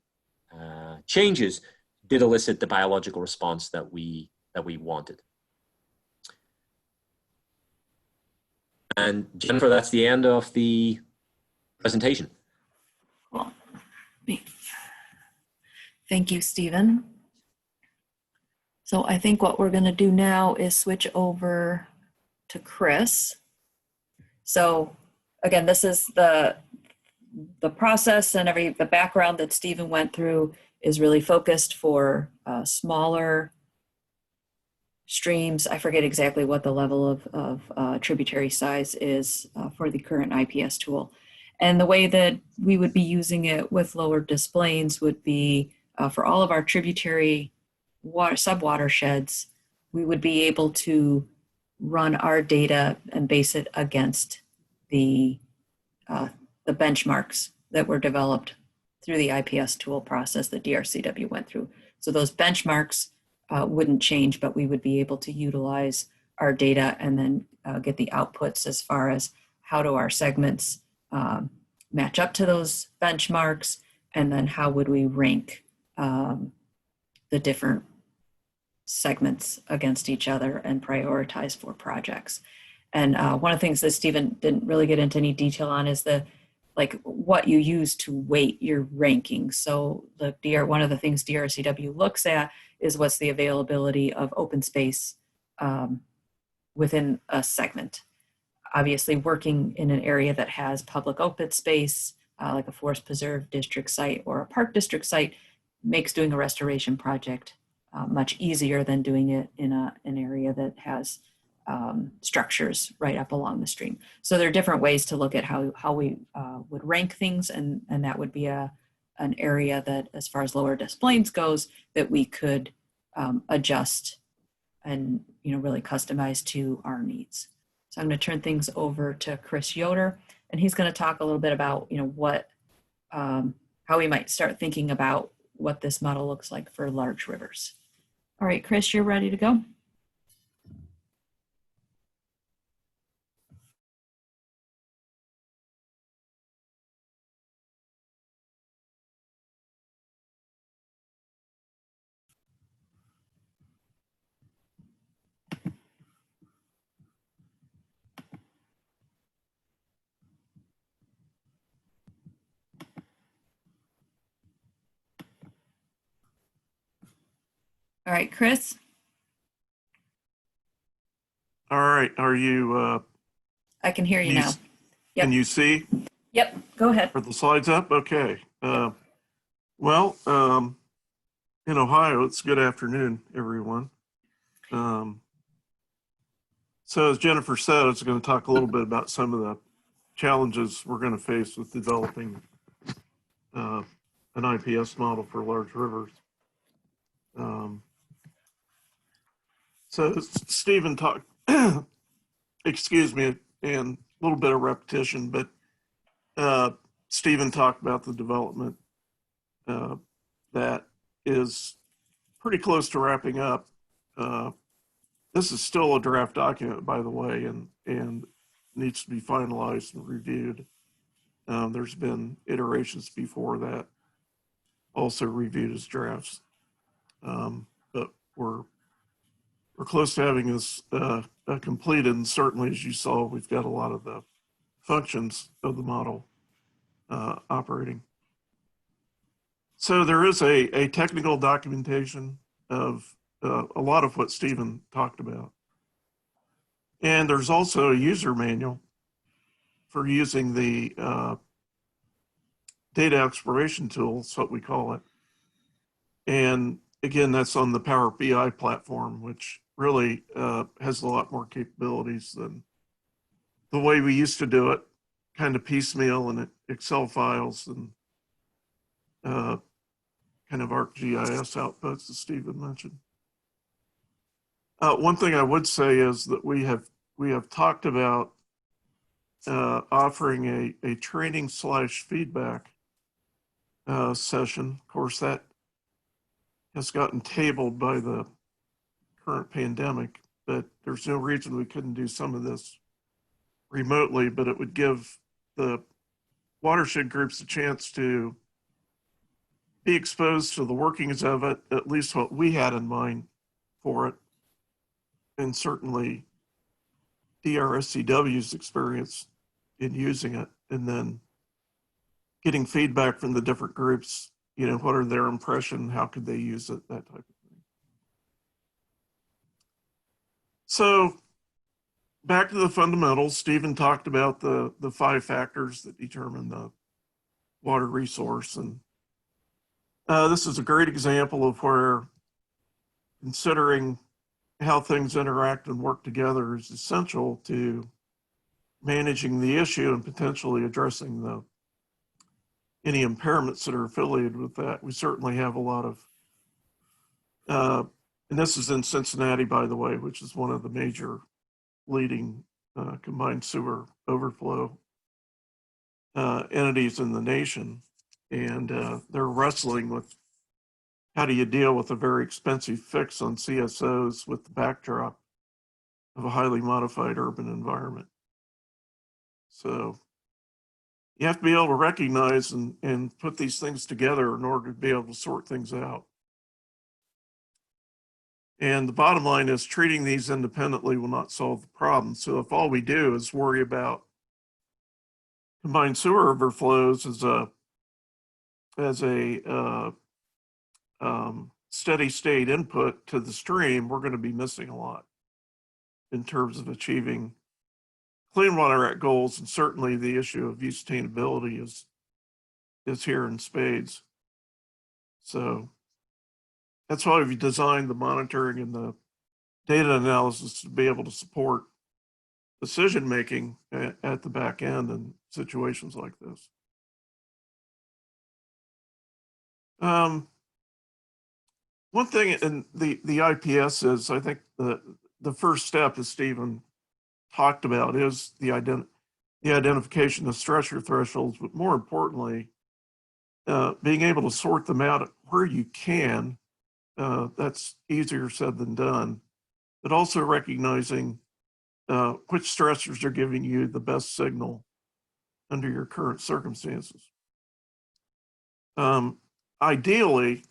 changes did elicit the biological response that we wanted. And Jennifer, that's the end of the presentation. Cool. Thank you, Stephen. So I think what we're going to do now is switch over to Chris. So again, this is the process and the background that Stephen went through is really focused for smaller streams. I forget exactly what the level of tributary size is for the current IPS tool. And the way that we would be using it with lower displanes would be for all of our tributary sub-watersheds, we would be able to run our data and base it against the benchmarks that were developed through the IPS tool process that DRSCW went through. So those benchmarks wouldn't change, but we would be able to utilize our data and then get the outputs as far as how do our segments match up to those benchmarks, and then how would we rank the different segments against each other and prioritize for projects. And one of the things that Stephen didn't really get into any detail on is what you use to weight your ranking. So one of the things DRSCW looks at is what's the availability of open space within a segment. Obviously, working in an area that has public open space, like a forest preserve district site or a park district site, makes doing a restoration project much easier than doing it in an area that has structures right up along the stream. So there are different ways to look at how we would rank things, and that would be an area that, as far as lower displanes goes, that we could adjust and really customize to our needs. So I'm going to turn things over to Chris Yoder, and he's going to talk a little bit about how we might start thinking about what this model looks like for large rivers. All right, Chris, you're ready to go. All right, Chris. All right, are you? I can hear you now. Yep. Can you see? Yep, go ahead. Are the slides up? Okay. Well, in Ohio, it's good afternoon, everyone. So as Jennifer said, I was going to talk a little bit about some of the challenges we're going to face with developing an IPS model for large rivers. So Stephen talked, excuse me, and a little bit of repetition, but Stephen talked about the development that is pretty close to wrapping up. This is still a draft document, by the way, and needs to be finalized and reviewed. There's been iterations before that, also reviewed as drafts. But we're close to having this completed, and certainly, as you saw, we've got a lot of the functions of the model operating. So there is a technical documentation of a lot of what Stephen talked about. And there's also a user manual for using the data exploration tool, is what we call it. And again, that's on the Power BI platform, which really has a lot more capabilities than the way we used to do it, kind of piecemeal in Excel files and kind of ArcGIS outputs, as Stephen mentioned. One thing I would say is that we have talked about offering a training / feedback session. Of course, that has gotten tabled by the current pandemic, but there's no reason we couldn't do some of this remotely, but it would give the watershed groups a chance to be exposed to the workings of it, at least what we had in mind for it, and certainly DRSCW's experience in using it, and then getting feedback from the different groups, you know, what are their impression, how could they use it, that type of thing. So back to the fundamentals, Stephen talked about the 5 factors that determine the water resource. And this is a great example of where considering how things interact and work together is essential to managing the issue and potentially addressing any impairments that are affiliated with that. We certainly have a lot of, and this is in Cincinnati, by the way, which is one of the major leading combined sewer overflow entities in the nation. And they're wrestling with how do you deal with a very expensive fix on CSOs with the backdrop of a highly modified urban environment. So you have to be able to recognize and put these things together in order to be able to sort things out. And the bottom line is treating these independently will not solve the problem. So if all we do is worry about combined sewer overflows as a steady state input to the stream, we're going to be missing a lot in terms of achieving Clean Water Act goals, and certainly the issue of use sustainability is here in spades. So that's why we've designed the monitoring and the data analysis to be able to support decision making at the back end in situations like this. One thing in the IPS is, I think the first step, as Stephen talked about, is the identification of stressor thresholds, but more importantly, being able to sort them out where you can. That's easier said than done, but also recognizing which stressors are giving you the best signal under your current circumstances. Ideally,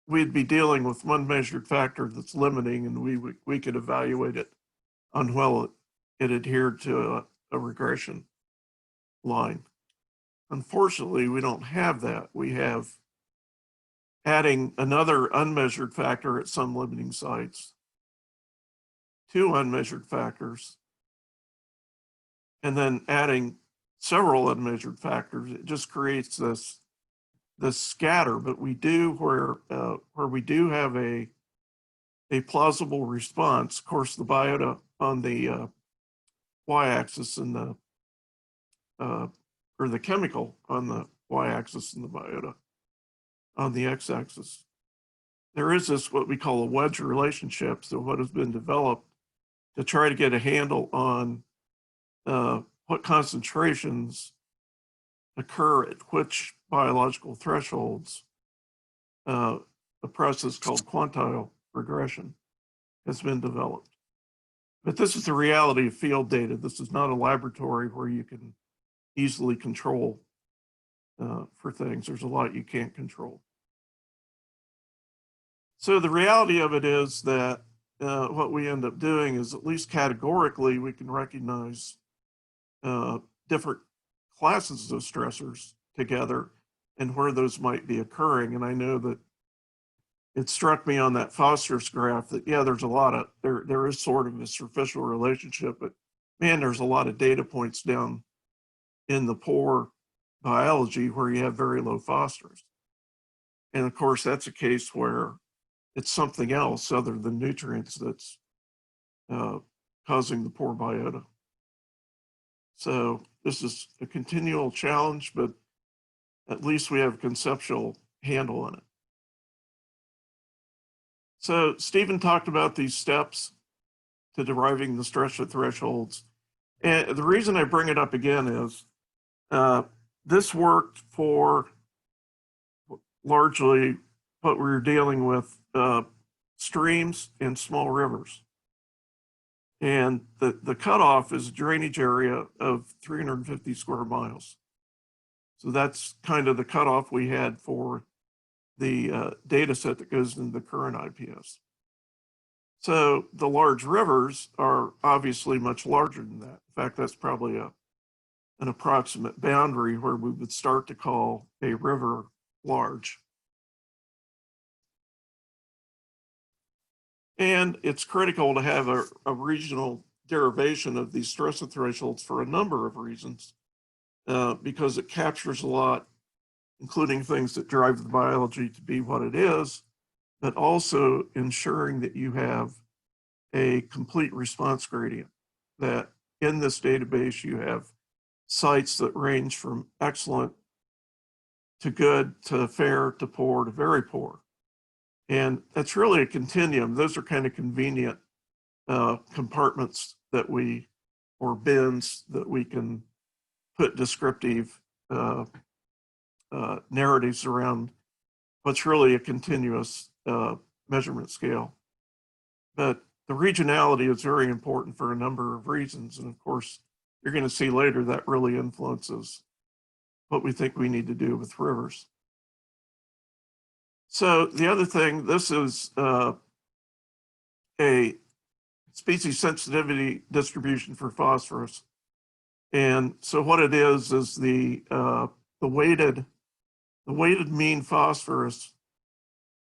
we'd be dealing with one measured factor that's limiting, and we could evaluate it on well it adhered to a regression line. Unfortunately, we don't have that. We have adding another unmeasured factor at some limiting sites, 2 unmeasured factors, and then adding several unmeasured factors. It just creates this scatter. But we do, where we do have a plausible response, of course, the biota on the y-axis and or the chemical on the y-axis and the biota on the x-axis. There is this, what we call a wedge relationship. So what has been developed to try to get a handle on what concentrations occur at which biological thresholds, a process called quantile regression has been developed. But this is the reality of field data. This is not a laboratory where you can easily control for things. There's a lot you can't control. So the reality of it is that what we end up doing is, at least categorically, we can recognize different classes of stressors together and where those might be occurring. And I know that it struck me on that phosphorus graph that, yeah, there's a lot of, there is sort of a superficial relationship, but man, there's a lot of data points down in the pore biology where you have very low phosphorus. And of course, that's a case where it's something else other than nutrients that's causing the poor biota. So this is a continual challenge, but at least we have a conceptual handle on it. So Stephen talked about these steps to deriving the stressor thresholds. And the reason I bring it up again is this worked for largely what we were dealing with, streams and small rivers. And the cutoff is a drainage area of 350 square miles. So that's kind of the cutoff we had for the data set that goes into the current IPS. So the large rivers are obviously much larger than that. In fact, that's probably an approximate boundary where we would start to call a river large. And it's critical to have a regional derivation of these stressor thresholds for a number of reasons, because it captures a lot, including things that drive the biology to be what it is, but also ensuring that you have a complete response gradient, that in this database you have sites that range from excellent to good to fair to poor to very poor. And that's really a continuum. Those are kind of convenient compartments that or bins that we can put descriptive narratives around what's really a continuous measurement scale. But the regionality is very important for a number of reasons. And of course, you're going to see later that really influences what we think we need to do with rivers. So the other thing, this is a species sensitivity distribution for phosphorus. And so what it is the weighted mean phosphorus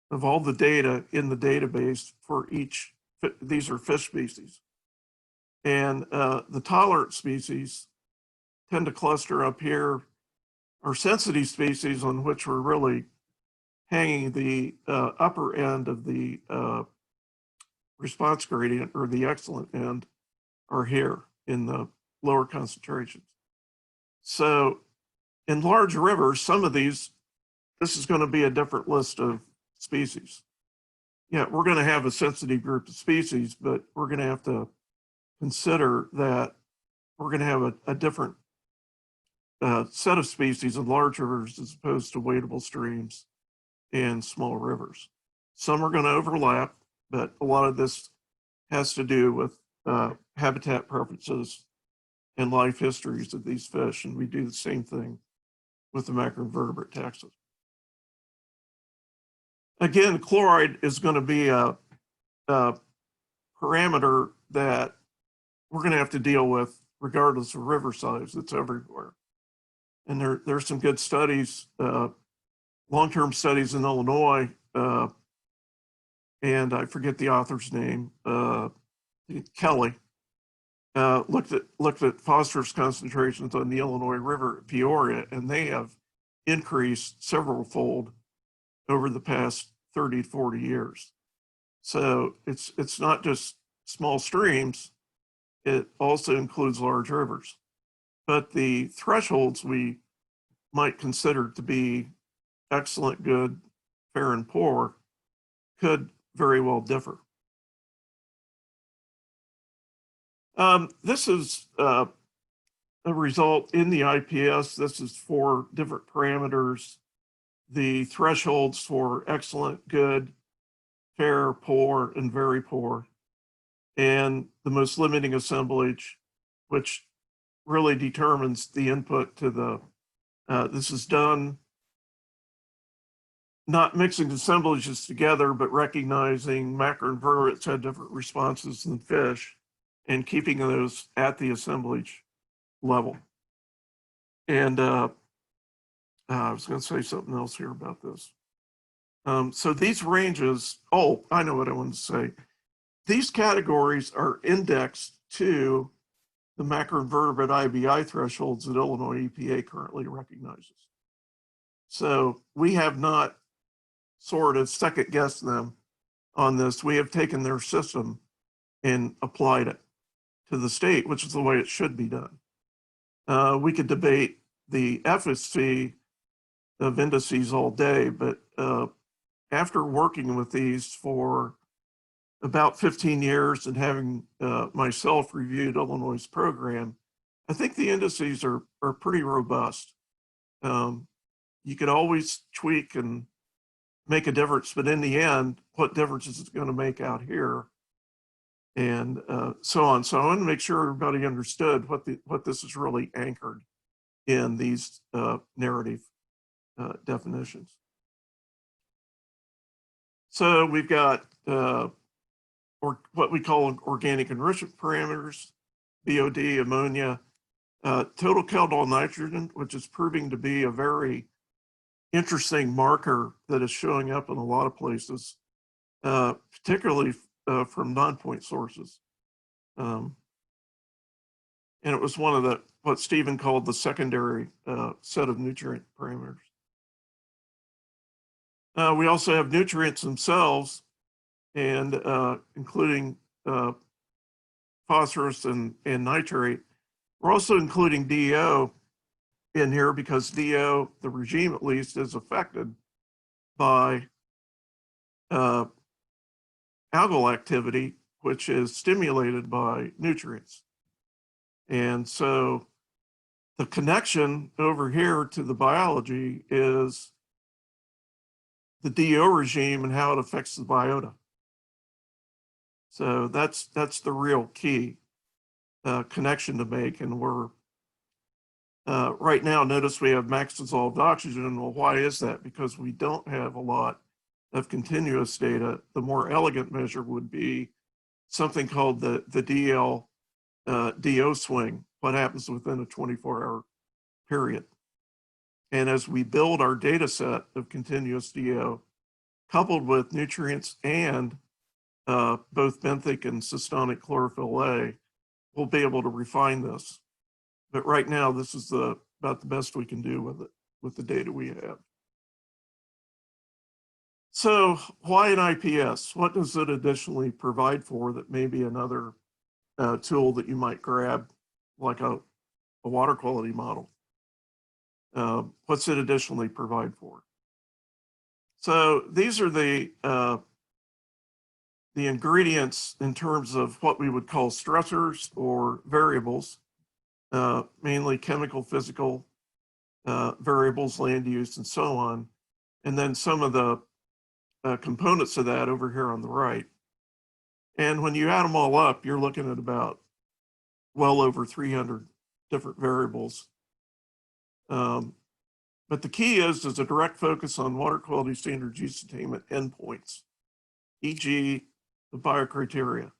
of all the data in the database for each, these are fish species. And the tolerant species tend to cluster up here, are sensitive species on which we're really hanging the upper end of the response gradient, or the excellent end, are here in the lower concentrations. So in large rivers, some of these, this is going to be a different list of species. Yeah, we're going to have a sensitive group of species, but we're going to have to consider that we're going to have a different set of species in large rivers as opposed to wadable streams and small rivers. Some are going to overlap, but a lot of this has to do with habitat preferences and life histories of these fish, and we do the same thing with the macroinvertebrate taxa. Again, chloride is going to be a parameter that we're going to have to deal with regardless of river size. It's everywhere. And there's some good studies, long-term studies in Illinois, and I forget the author's name, Kelly, looked at phosphorus concentrations on the Illinois River at Peoria, and they have increased several-fold over the past 30 to 40 years. So it's not just small streams, it also includes large rivers. But the thresholds we might consider to be excellent, good, fair, and poor could very well differ. This is a result in the IPS. This is 4 different parameters. The thresholds for excellent, good, fair, poor, and very poor, and the most limiting assemblage, which really determines the input to the, this is done not mixing assemblages together, but recognizing macroinvertebrates had different responses than fish and keeping those at the assemblage level. And I was going to say something else here about this. So these ranges, oh, I know what I wanted to say. These categories are indexed to the macroinvertebrate IBI thresholds that Illinois EPA currently recognizes. So we have not sort of second guessed them on this. We have taken their system and applied it to the state, which is the way it should be done. We could debate the efficacy of indices all day, but after working with these for about 15 years and having myself reviewed Illinois' program, I think the indices are pretty robust. You could always tweak and make a difference, but in the end, what difference is it going to make out here? And so on. So I want to make sure everybody understood what this is really anchored in these narrative definitions. So we've got or what we call organic enrichment parameters, BOD, ammonia, total Kaldol nitrogen, which is proving to be a very interesting marker that is showing up in a lot of places, particularly from non-point sources. And it was one of what Stephen called the secondary set of nutrient parameters. We also have nutrients themselves, and including phosphorus and nitrate. We're also including DO in here because DO, the regime at least, is affected by algal activity, which is stimulated by nutrients. And so the connection over here to the biology is the DO regime and how it affects the biota. So that's the real key connection to make. And we're right now, notice we have max dissolved oxygen. Well, why is that? Because we don't have a lot of continuous data. The more elegant measure would be something called the DL DO swing, what happens within a 24-hour period. And as we build our data set of continuous DO, coupled with nutrients and both benthic and cystonic chlorophyll A, we'll be able to refine this. But right now, this is about the best we can do with it, with the data we have. So why an IPS? What does it additionally provide for that may be another tool that you might grab, like a water quality model? What's it additionally provide for? So these are the ingredients in terms of what we would call stressors or variables, mainly chemical, physical variables, land use, and so on. And then some of the components of that over here on the right. And when you add them all up, you're looking at about well over 300 different variables. But the key is a direct focus on water quality standards use attainment endpoints, e.g. the biocriteria.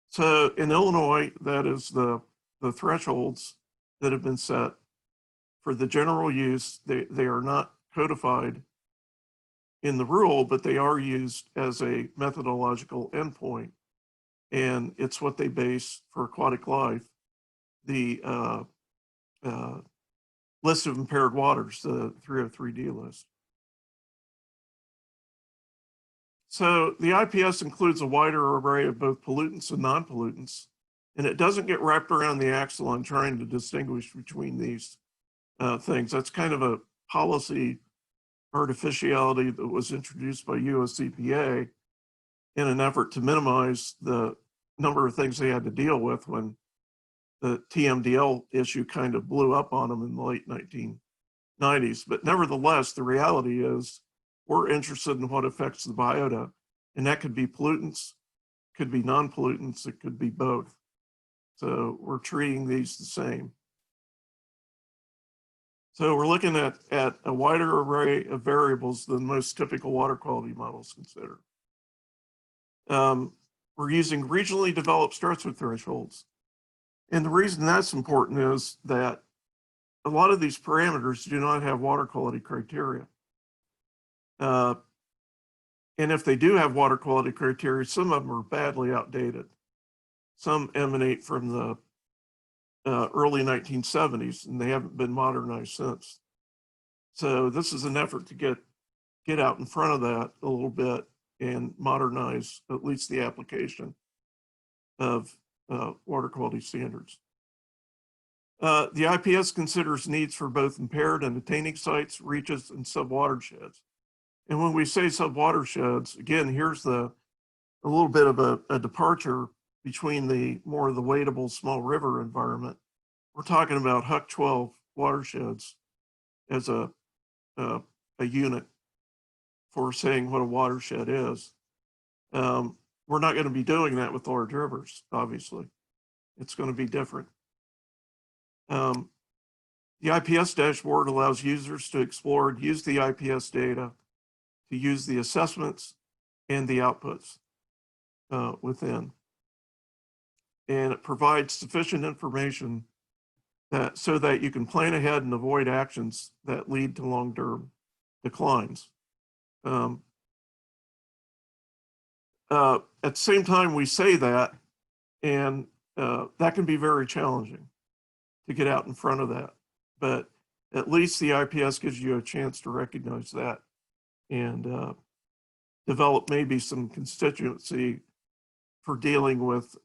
So in Illinois, that is the thresholds that have been set for the general use. They are not codified in the rule, but they are used as a methodological endpoint. And it's what they base for aquatic life, the list of impaired waters, the 303D list. So the IPS includes a wider array of both pollutants and non-pollutants, and it doesn't get wrapped around the axle on trying to distinguish between these things. That's kind of a policy artificiality that was introduced by US EPA in an effort to minimize the number of things they had to deal with when the TMDL issue kind of blew up on them in the late 1990s. But nevertheless, the reality is we're interested in what affects the biota, and that could be pollutants, could be non-pollutants, it could be both. So we're treating these the same. So we're looking at a wider array of variables than most typical water quality models consider. We're using regionally developed stressor thresholds. And the reason that's important is that a lot of these parameters do not have water quality criteria. And if they do have water quality criteria, some of them are badly outdated. Some emanate from the early 1970s, and they haven't been modernized since. So this is an effort to get out in front of that a little bit and modernize at least the application of water quality standards. The IPS considers needs for both impaired and attaining sites, reaches, and subwatersheds. And when we say subwatersheds, again, here's the a little bit of a departure between the more of the wadable small river environment. We're talking about Huck 12 watersheds as a unit for saying what a watershed is. We're not going to be doing that with large rivers, obviously. It's going to be different. The IPS dashboard allows users to explore and use the IPS data to use the assessments and the outputs within. And it provides sufficient information so that you can plan ahead and avoid actions that lead to long-term declines. At the same time, we say that, and that can be very challenging to get out in front of that. But at least the IPS gives you a chance to recognize that and develop maybe some constituency for dealing with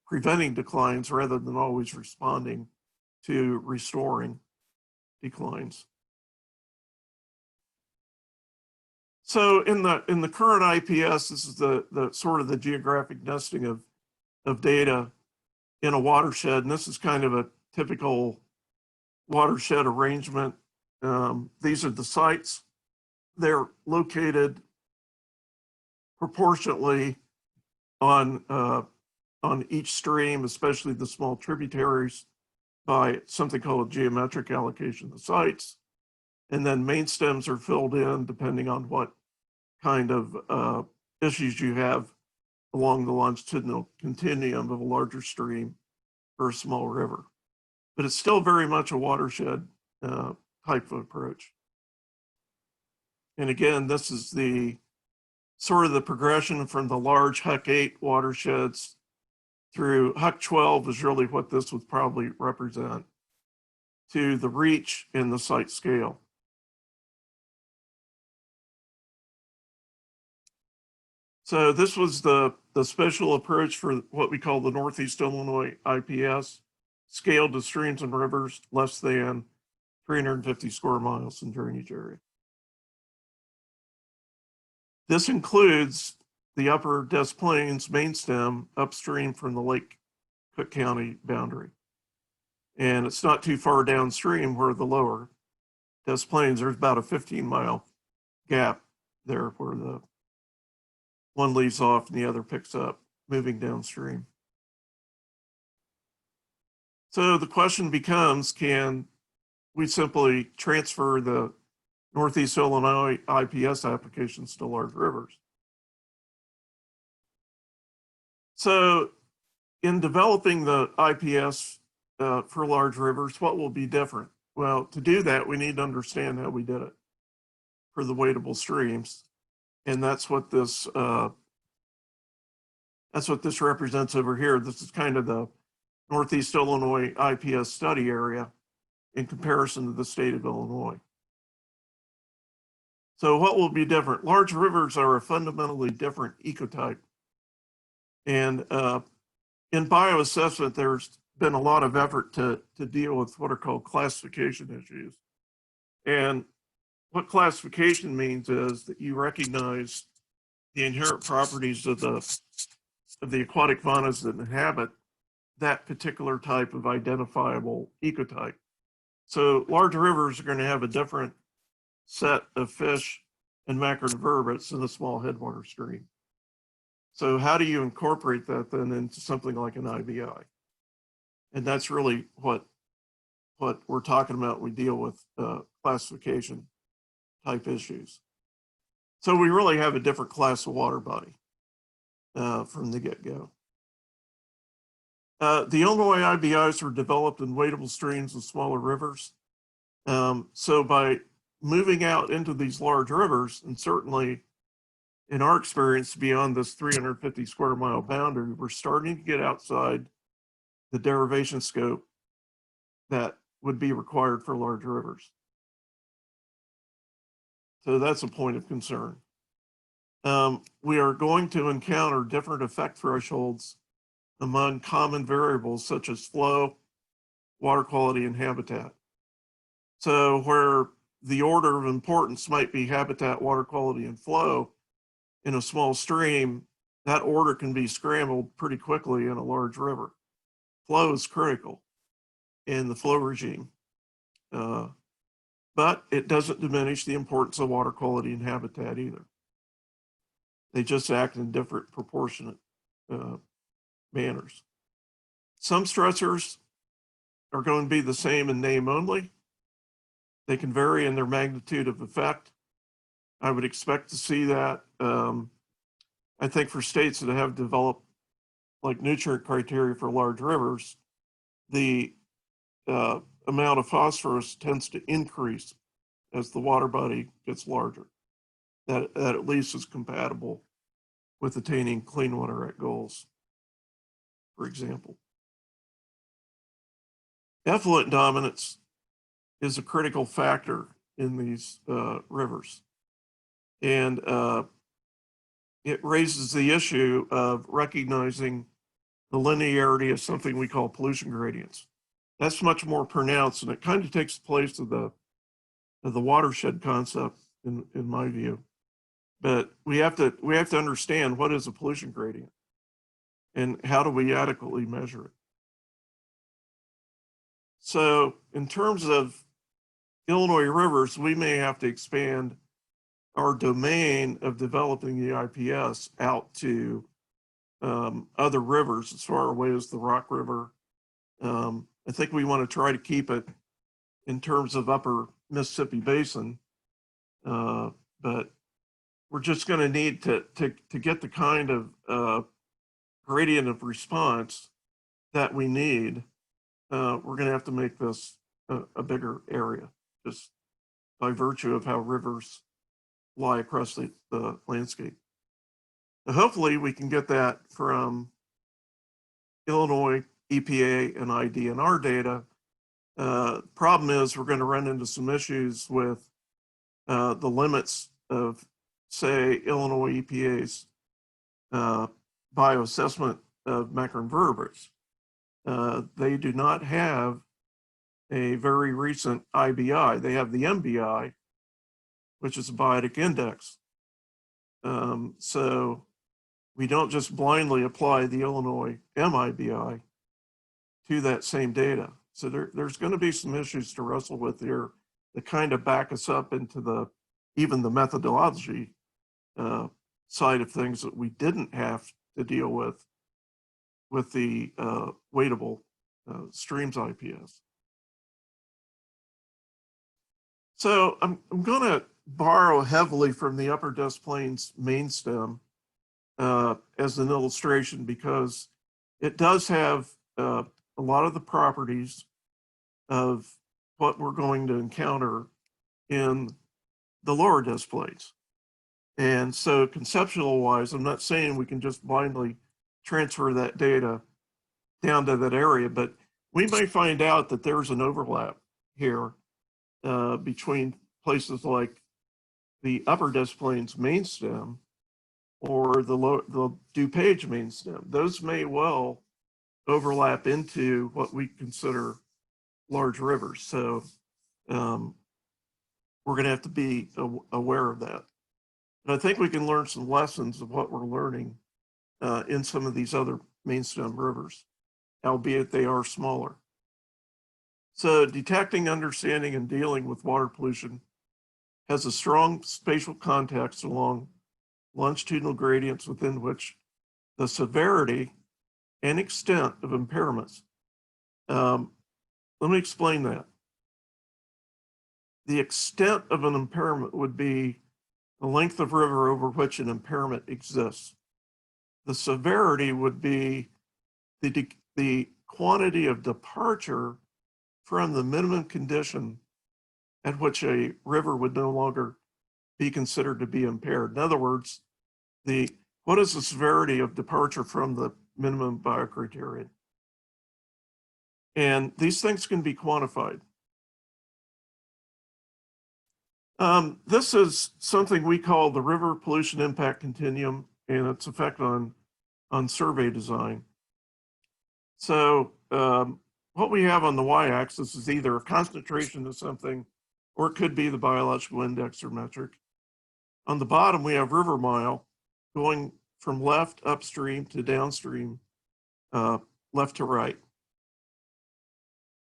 preventing declines rather than always responding to restoring declines. So in the current IPS, this is the sort of the geographic nesting of data in a watershed, and this is kind of a typical watershed arrangement. These are the sites. They're located proportionately on each stream, especially the small tributaries, by something called a geometric allocation of the sites. And then main stems are filled in depending on what kind of issues you have along the longitudinal continuum of a larger stream or a small river. But it's still very much a watershed type of approach. And again, this is the sort of the progression from the large Huck 8 watersheds through Huck 12 is really what this would probably represent, to the reach and the site scale. So this was the special approach for what we call the Northeast Illinois IPS, scaled to streams and rivers less than 350 square miles in drainage area. This includes the upper Des Plaines main stem upstream from the Lake Cook County boundary. And it's not too far downstream where the lower Des Plaines, there's about a 15-mile gap there where the one leaves off and the other picks up, moving downstream. So the question becomes, can we simply transfer the Northeast Illinois IPS applications to large rivers? So in developing the IPS for large rivers, what will be different? Well, to do that, we need to understand how we did it for the wadable streams. And that's what this represents over here. This is kind of the Northeast Illinois IPS study area in comparison to the state of Illinois. So what will be different? Large rivers are a fundamentally different ecotype. And in bioassessment, there's been a lot of effort to deal with what are called classification issues. And what classification means is that you recognize the inherent properties of the aquatic faunas that inhabit that particular type of identifiable ecotype. So large rivers are going to have a different set of fish and macroinvertebrates in a small headwater stream. So how do you incorporate that then into something like an IBI? And that's really what we're talking about when we deal with classification type issues. So we really have a different class of water body from the get-go. The Illinois IBIs were developed in wadable streams and smaller rivers. So by moving out into these large rivers, and certainly in our experience beyond this 350 square mile boundary, we're starting to get outside the derivation scope that would be required for large rivers. So that's a point of concern. We are going to encounter different effect thresholds among common variables such as flow, water quality, and habitat. So where the order of importance might be habitat, water quality, and flow in a small stream, that order can be scrambled pretty quickly in a large river. Flow is critical in the flow regime, but it doesn't diminish the importance of water quality and habitat either. They just act in different proportionate manners. Some stressors are going to be the same in name only. They can vary in their magnitude of effect. I would expect to see that. I think for states that have developed like nutrient criteria for large rivers, the amount of phosphorus tends to increase as the water body gets larger. That at least is compatible with attaining Clean Water Act goals, for example. Effluent dominance is a critical factor in these rivers. And it raises the issue of recognizing the linearity of something we call pollution gradients. That's much more pronounced, and it kind of takes the place of the watershed concept in my view. But we have to understand what is a pollution gradient and how do we adequately measure it. So in terms of Illinois rivers, we may have to expand our domain of developing the IPS out to other rivers as far away as the Rock River. I think we want to try to keep it in terms of upper Mississippi Basin, but we're just going to need to get the kind of gradient of response that we need. We're going to have to make this a bigger area, just by virtue of how rivers lie across the landscape. And hopefully we can get that from Illinois EPA and IDNR data. Problem is we're going to run into some issues with the limits of, say, Illinois EPA's bioassessment of macroinvertebrates. They do not have a very recent IBI. They have the MBI, which is a biotic index. So we don't just blindly apply the Illinois MIBI to that same data. So there's going to be some issues to wrestle with here that kind of back us up into even the methodology side of things that we didn't have to deal with the weightable streams IPS. So I'm going to borrow heavily from the Upper Des Plaines main stem as an illustration because it does have a lot of the properties of what we're going to encounter in the lower Des Plaines. And so conceptual wise, I'm not saying we can just blindly transfer that data down to that area, but we may find out that there's an overlap here between places like the Upper Des Plaines main stem or the DuPage main stem. Those may well overlap into what we consider large rivers. So we're going to have to be aware of that. And I think we can learn some lessons of what we're learning in some of these other main stem rivers, albeit they are smaller. So detecting, understanding, and dealing with water pollution has a strong spatial context along longitudinal gradients within which the severity and extent of impairments. Let me explain that. The extent of an impairment would be the length of river over which an impairment exists. The severity would be the quantity of departure from the minimum condition at which a river would no longer be considered to be impaired. In other words, what is the severity of departure from the minimum biocriterion? And these things can be quantified. This is something we call the River Pollution Impact Continuum and its effect on survey design. So what we have on the y-axis is either a concentration of something, or it could be the biological index or metric. On the bottom, we have river mile going from left upstream to downstream, left to right.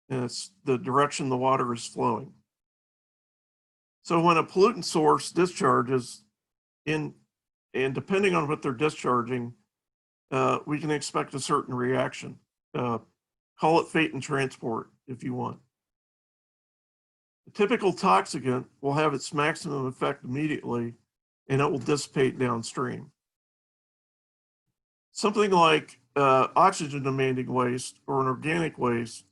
And it's the direction the water is flowing. So when a pollutant source discharges in, and depending on what they're discharging, we can expect a certain reaction. Call it fate and transport if you want. A typical toxicant will have its maximum effect immediately, and it will dissipate downstream. Something like oxygen-demanding waste or an organic waste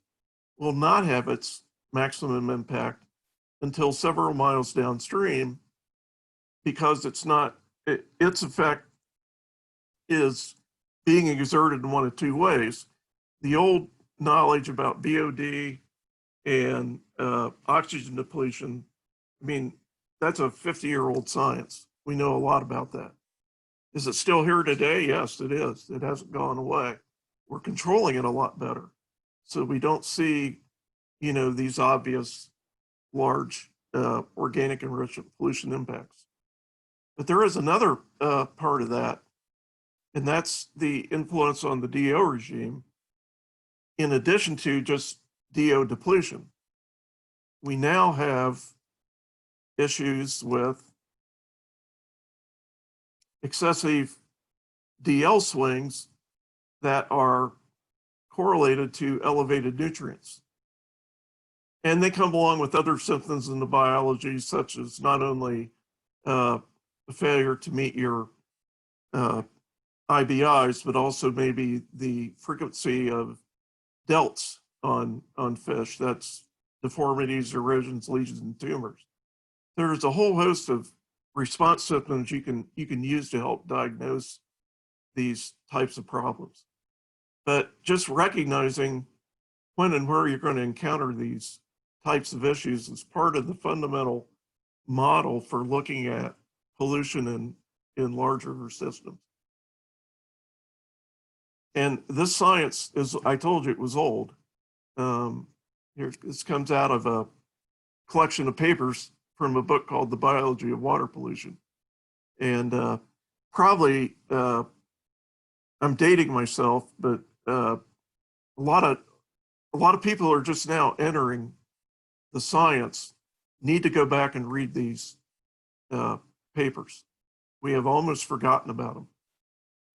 will not have its maximum impact until several miles downstream, because its effect is being exerted in one of two ways. The old knowledge about BOD and oxygen depletion, I mean, that's a 50-year-old science. We know a lot about that. Is it still here today? Yes, it is. It hasn't gone away. We're controlling it a lot better. So we don't see, you know, these obvious large organic enrichment pollution impacts. But there is another part of that, and that's the influence on the DO regime, in addition to just DO depletion. We now have issues with excessive DL swings that are correlated to elevated nutrients. And they come along with other symptoms in the biology, such as not only a failure to meet your IBIs, but also maybe the frequency of delts on fish. That's deformities, erosions, lesions, and tumors. There's a whole host of response symptoms you can use to help diagnose these types of problems. But just recognizing when and where you're going to encounter these types of issues is part of the fundamental model for looking at pollution in larger systems. And this science is, I told you it was old. This comes out of a collection of papers from a book called The Biology of Water Pollution. And probably, I'm dating myself, but a lot of people are just now entering the science, need to go back and read these papers. We have almost forgotten about them.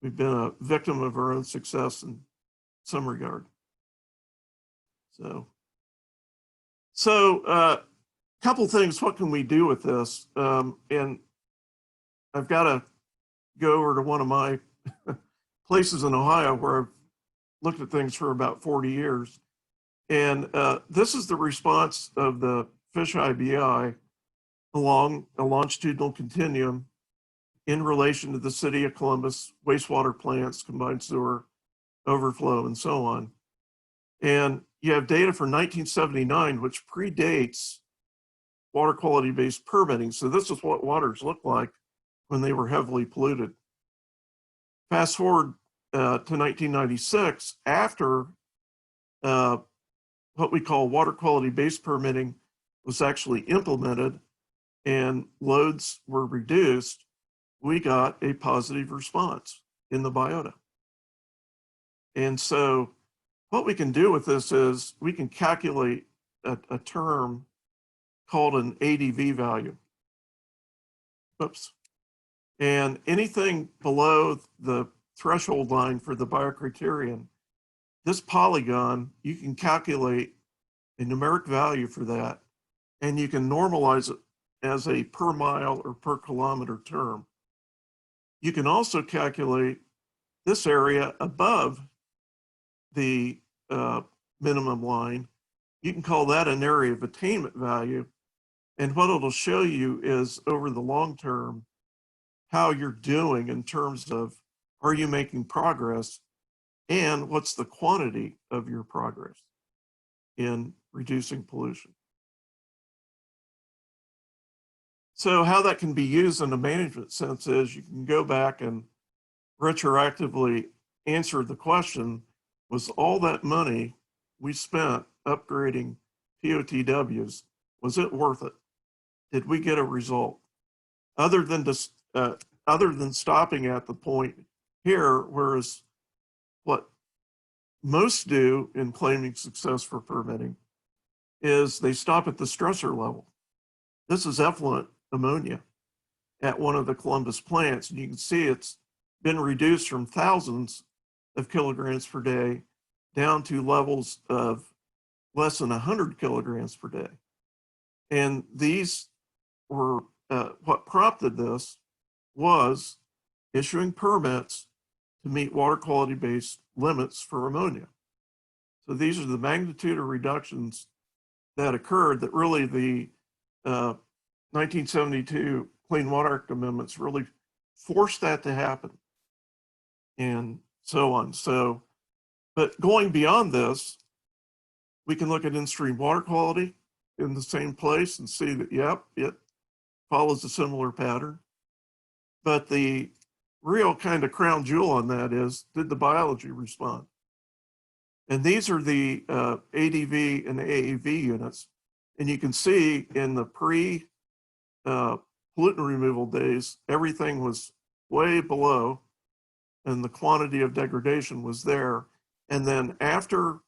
We've been a victim of our own success in some regard. So a couple things, what can we do with this? And I've got to go over to one of my places in Ohio where I've looked at things for about 40 years. And this is the response of the fish IBI along a longitudinal continuum in relation to the city of Columbus, wastewater plants, combined sewer, overflow, and so on. And you have data for 1979, which predates water quality-based permitting. So this is what waters looked like when they were heavily polluted. Fast forward to 1996, after what we call water quality-based permitting was actually implemented and loads were reduced, we got a positive response in the biota. And so what we can do with this is we can calculate a term called an ADV value. Oops. And anything below the threshold line for the biocriterion, this polygon, you can calculate a numeric value for that, and you can normalize it as a per mile or per kilometer term. You can also calculate this area above the minimum line. You can call that an area of attainment value. And what it'll show you is over the long term, how you're doing in terms of, are you making progress, and what's the quantity of your progress in reducing pollution. So how that can be used in a management sense is you can go back and retroactively answer the question, was all that money we spent upgrading POTWs, was it worth it? Did we get a result? Other than stopping at the point here, whereas what most do in claiming success for permitting is they stop at the stressor level. This is effluent ammonia at one of the Columbus plants, and you can see it's been reduced from thousands of kilograms per day down to levels of less than 100 kilograms per day. And these were, what prompted this was issuing permits to meet water quality based limits for ammonia. So these are the magnitude of reductions that occurred that really the 1972 Clean Water Act amendments really forced that to happen and so on. So, but going beyond this, we can look at in-stream water quality in the same place and see that, yep, it follows a similar pattern. But the real kind of crown jewel on that is, did the biology respond? And these are the ADV and AAV units. And you can see in the pollutant removal days, everything was way below and the quantity of degradation was there. And then after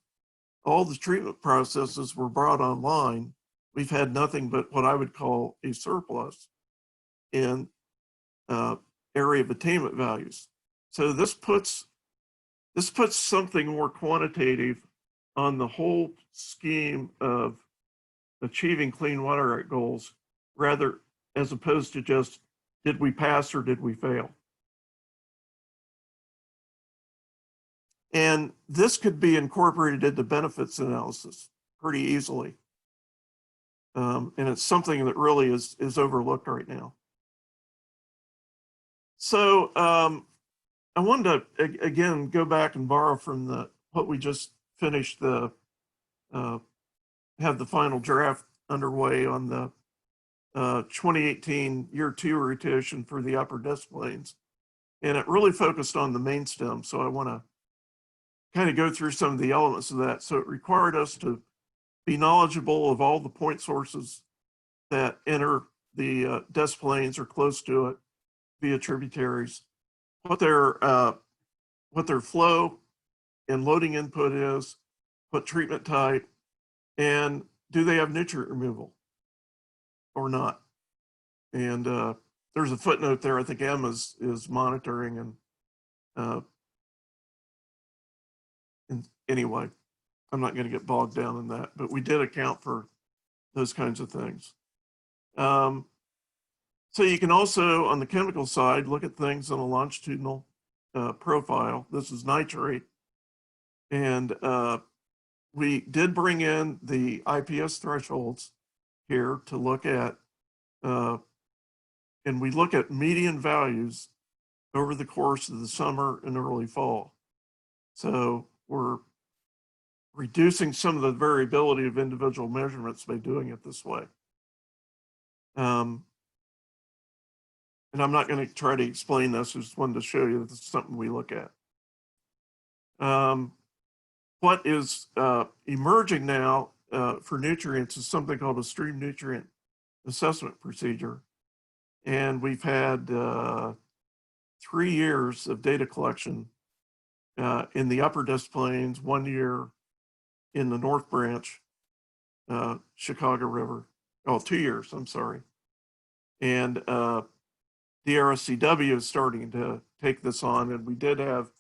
all the treatment processes were brought online, we've had nothing but what I would call a surplus in area of attainment values. So this puts something more quantitative on the whole scheme of achieving Clean Water Act goals, rather as opposed to just, did we pass or did we fail? And this could be incorporated into benefits analysis pretty easily. And it's something that really is overlooked right now. So I wanted to, again, go back and borrow from what we just finished, have the final draft underway on the 2018 year 2 rotation for the upper disciplines. And it really focused on the main stem. So I want to kind of go through some of the elements of that. So it required us to be knowledgeable of all the point sources that enter the disciplines or close to it via tributaries, what their flow and loading input is, what treatment type, and do they have nutrient removal or not? And there's a footnote there. I think M is monitoring, and anyway, I'm not going to get bogged down in that, but we did account for those kinds of things. So you can also, on the chemical side, look at things on a longitudinal profile. This is nitrate. And we did bring in the IPS thresholds here to look at, and we look at median values over the course of the summer and early fall. So we're reducing some of the variability of individual measurements by doing it this way. And I'm not going to try to explain this. I just wanted to show you that this is something we look at. What is emerging now for nutrients is something called a stream nutrient assessment procedure. And we've had 3 years of data collection in the upper Des Plaines, 1 year in the North Branch, Chicago River. Oh, 2 years, I'm sorry. And DRSCW is starting to take this on, and we did have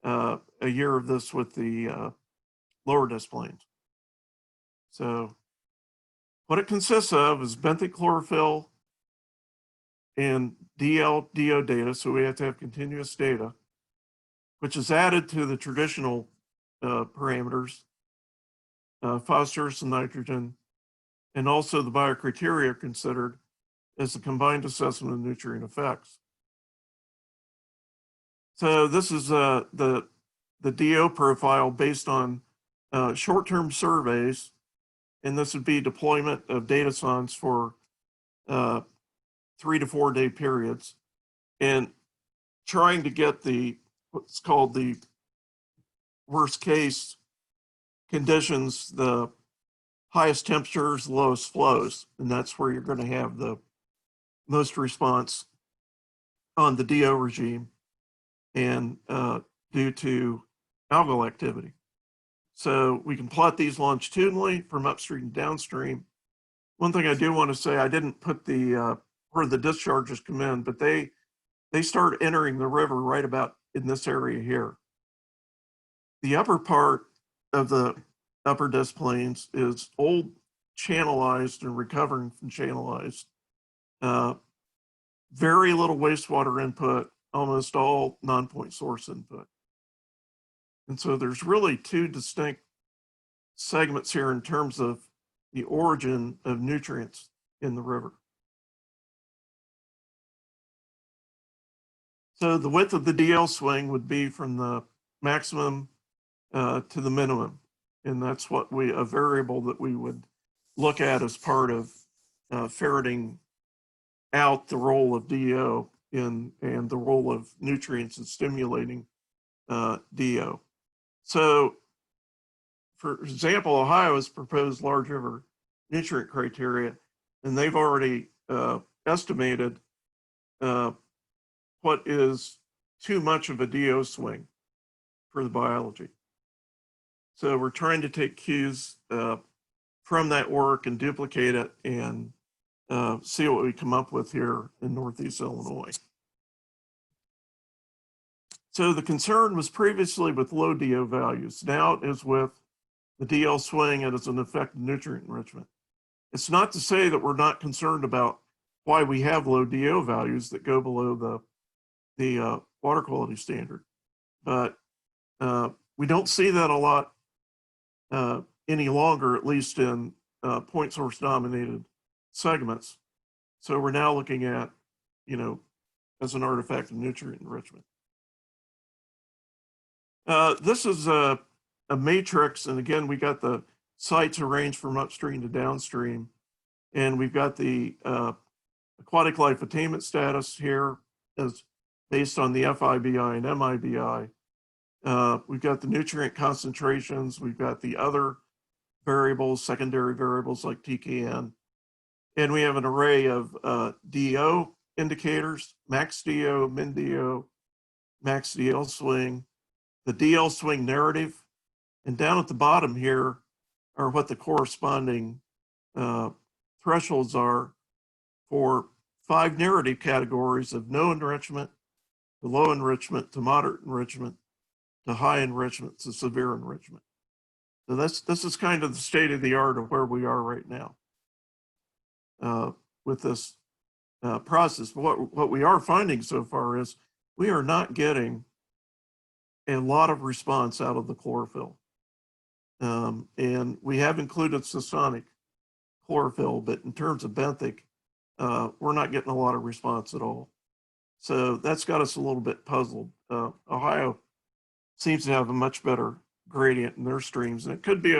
a year of this with the lower Des Plaines. So what it consists of is benthic chlorophyll and DO data, so we have to have continuous data, which is added to the traditional parameters, phosphorus and nitrogen, and also the biocriteria are considered as the combined assessment of nutrient effects. So this is the DO profile based on short-term surveys, and this would be deployment of data science for 3 to 4 day periods, and trying to get what's called the worst case conditions, the highest temperatures, lowest flows, and that's where you're going to have the most response on the DO regime. and due to algal activity. So we can plot these longitudinally from upstream to downstream. One thing I do want to say, I didn't put the where the discharges come in, but they start entering the river right about in this area here. The upper part of the upper disc plains is old channelized and recovering from channelized. Very little wastewater input, almost all non-point source input. And so there's really two distinct segments here in terms of the origin of nutrients in the river. So the width of the DL swing would be from the maximum to the minimum. And that's what a variable that we would look at as part of ferreting out the role of DO and the role of nutrients in stimulating DO. So for example, Ohio has proposed large river nutrient criteria, and they've already estimated what is too much of a DO swing for the biology. So we're trying to take cues from that work and duplicate it and see what we come up with here in Northeast Illinois. So the concern was previously with low DO values. Now it is with the DL swing and as an effect of nutrient enrichment. It's not to say that we're not concerned about why we have low DO values that go below the water quality standard, but we don't see that a lot any longer, at least in point source dominated segments. So we're now looking at, as an artifact of nutrient enrichment. This is a matrix, and again, we got the sites arranged from upstream to downstream, and we've got the aquatic life attainment status here as based on the FIBI and MIBI. We've got the nutrient concentrations, we've got the other variables, secondary variables like TKN, and we have an array of DO indicators, max DO, min DO, max DL swing, the DL swing narrative, and down at the bottom here are what the corresponding thresholds are for 5 narrative categories of no enrichment, to low enrichment, to moderate enrichment, to high enrichment, to severe enrichment. So this is kind of the state of the art of where we are right now with this process. But what we are finding so far is we are not getting a lot of response out of the chlorophyll. And we have included succinic chlorophyll, but in terms of benthic, we're not getting a lot of response at all. So that's got us a little bit puzzled. Ohio seems to have a much better gradient in their streams, and it could be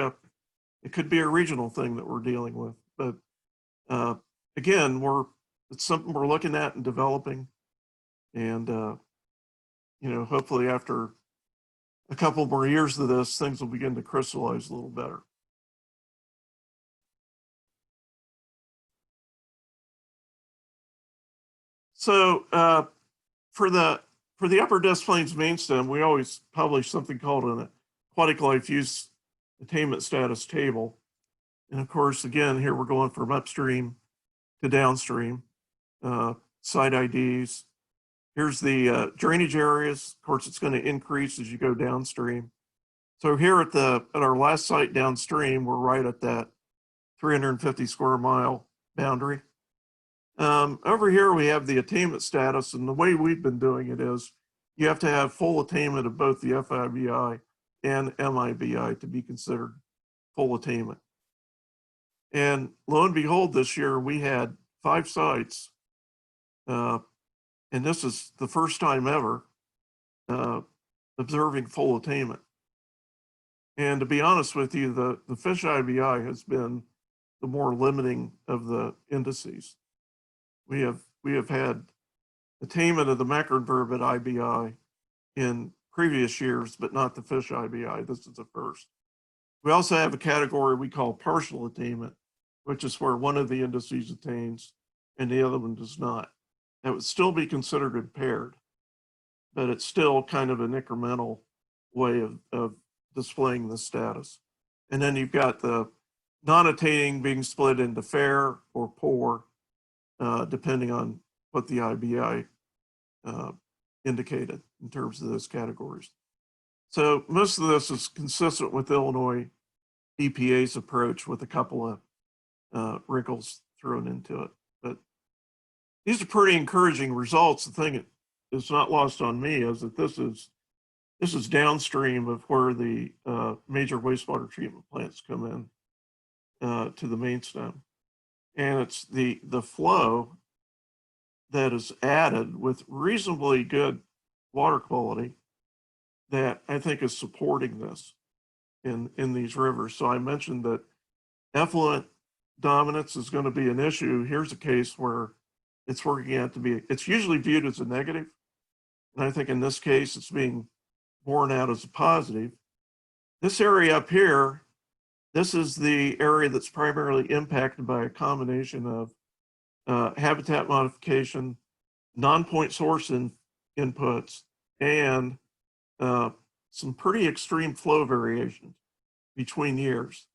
a regional thing that we're dealing with. But again, it's something we're looking at and developing, and hopefully after a couple more years of this, things will begin to crystallize a little better. So for the upper disc plains main stem, we always publish something called an aquatic life use attainment status table. And of course, again, here we're going from upstream to downstream, site IDs. Here's the drainage areas. Of course, it's going to increase as you go downstream. So here at our last site downstream, we're right at that 350 square mile boundary. Over here, we have the attainment status, and the way we've been doing it is you have to have full attainment of both the FIBI and MIBI to be considered full attainment. And lo and behold, this year we had 5 sites, and this is the first time ever observing full attainment. And to be honest with you, the fish IBI has been the more limiting of the indices. We have had attainment of the macroinvertebrate IBI in previous years, but not the fish IBI. This is the first. We also have a category we call partial attainment, which is where one of the indices attains and the other one does not. That would still be considered impaired. but it's still kind of an incremental way of displaying the status. And then you've got the non-attaining being split into fair or poor, depending on what the IBI indicated in terms of those categories. So most of this is consistent with Illinois EPA's approach with a couple of wrinkles thrown into it. But these are pretty encouraging results. The thing that's not lost on me is that this is downstream of where the major wastewater treatment plants come in to the main stem. And it's the flow that is added with reasonably good water quality that I think is supporting this in these rivers. So I mentioned that effluent dominance is going to be an issue. Here's a case where it's working out to be, it's usually viewed as a negative. And I think in this case, it's being borne out as a positive. This area up here, this is the area that's primarily impacted by a combination of habitat modification, non-point source inputs, and some pretty extreme flow variations between years.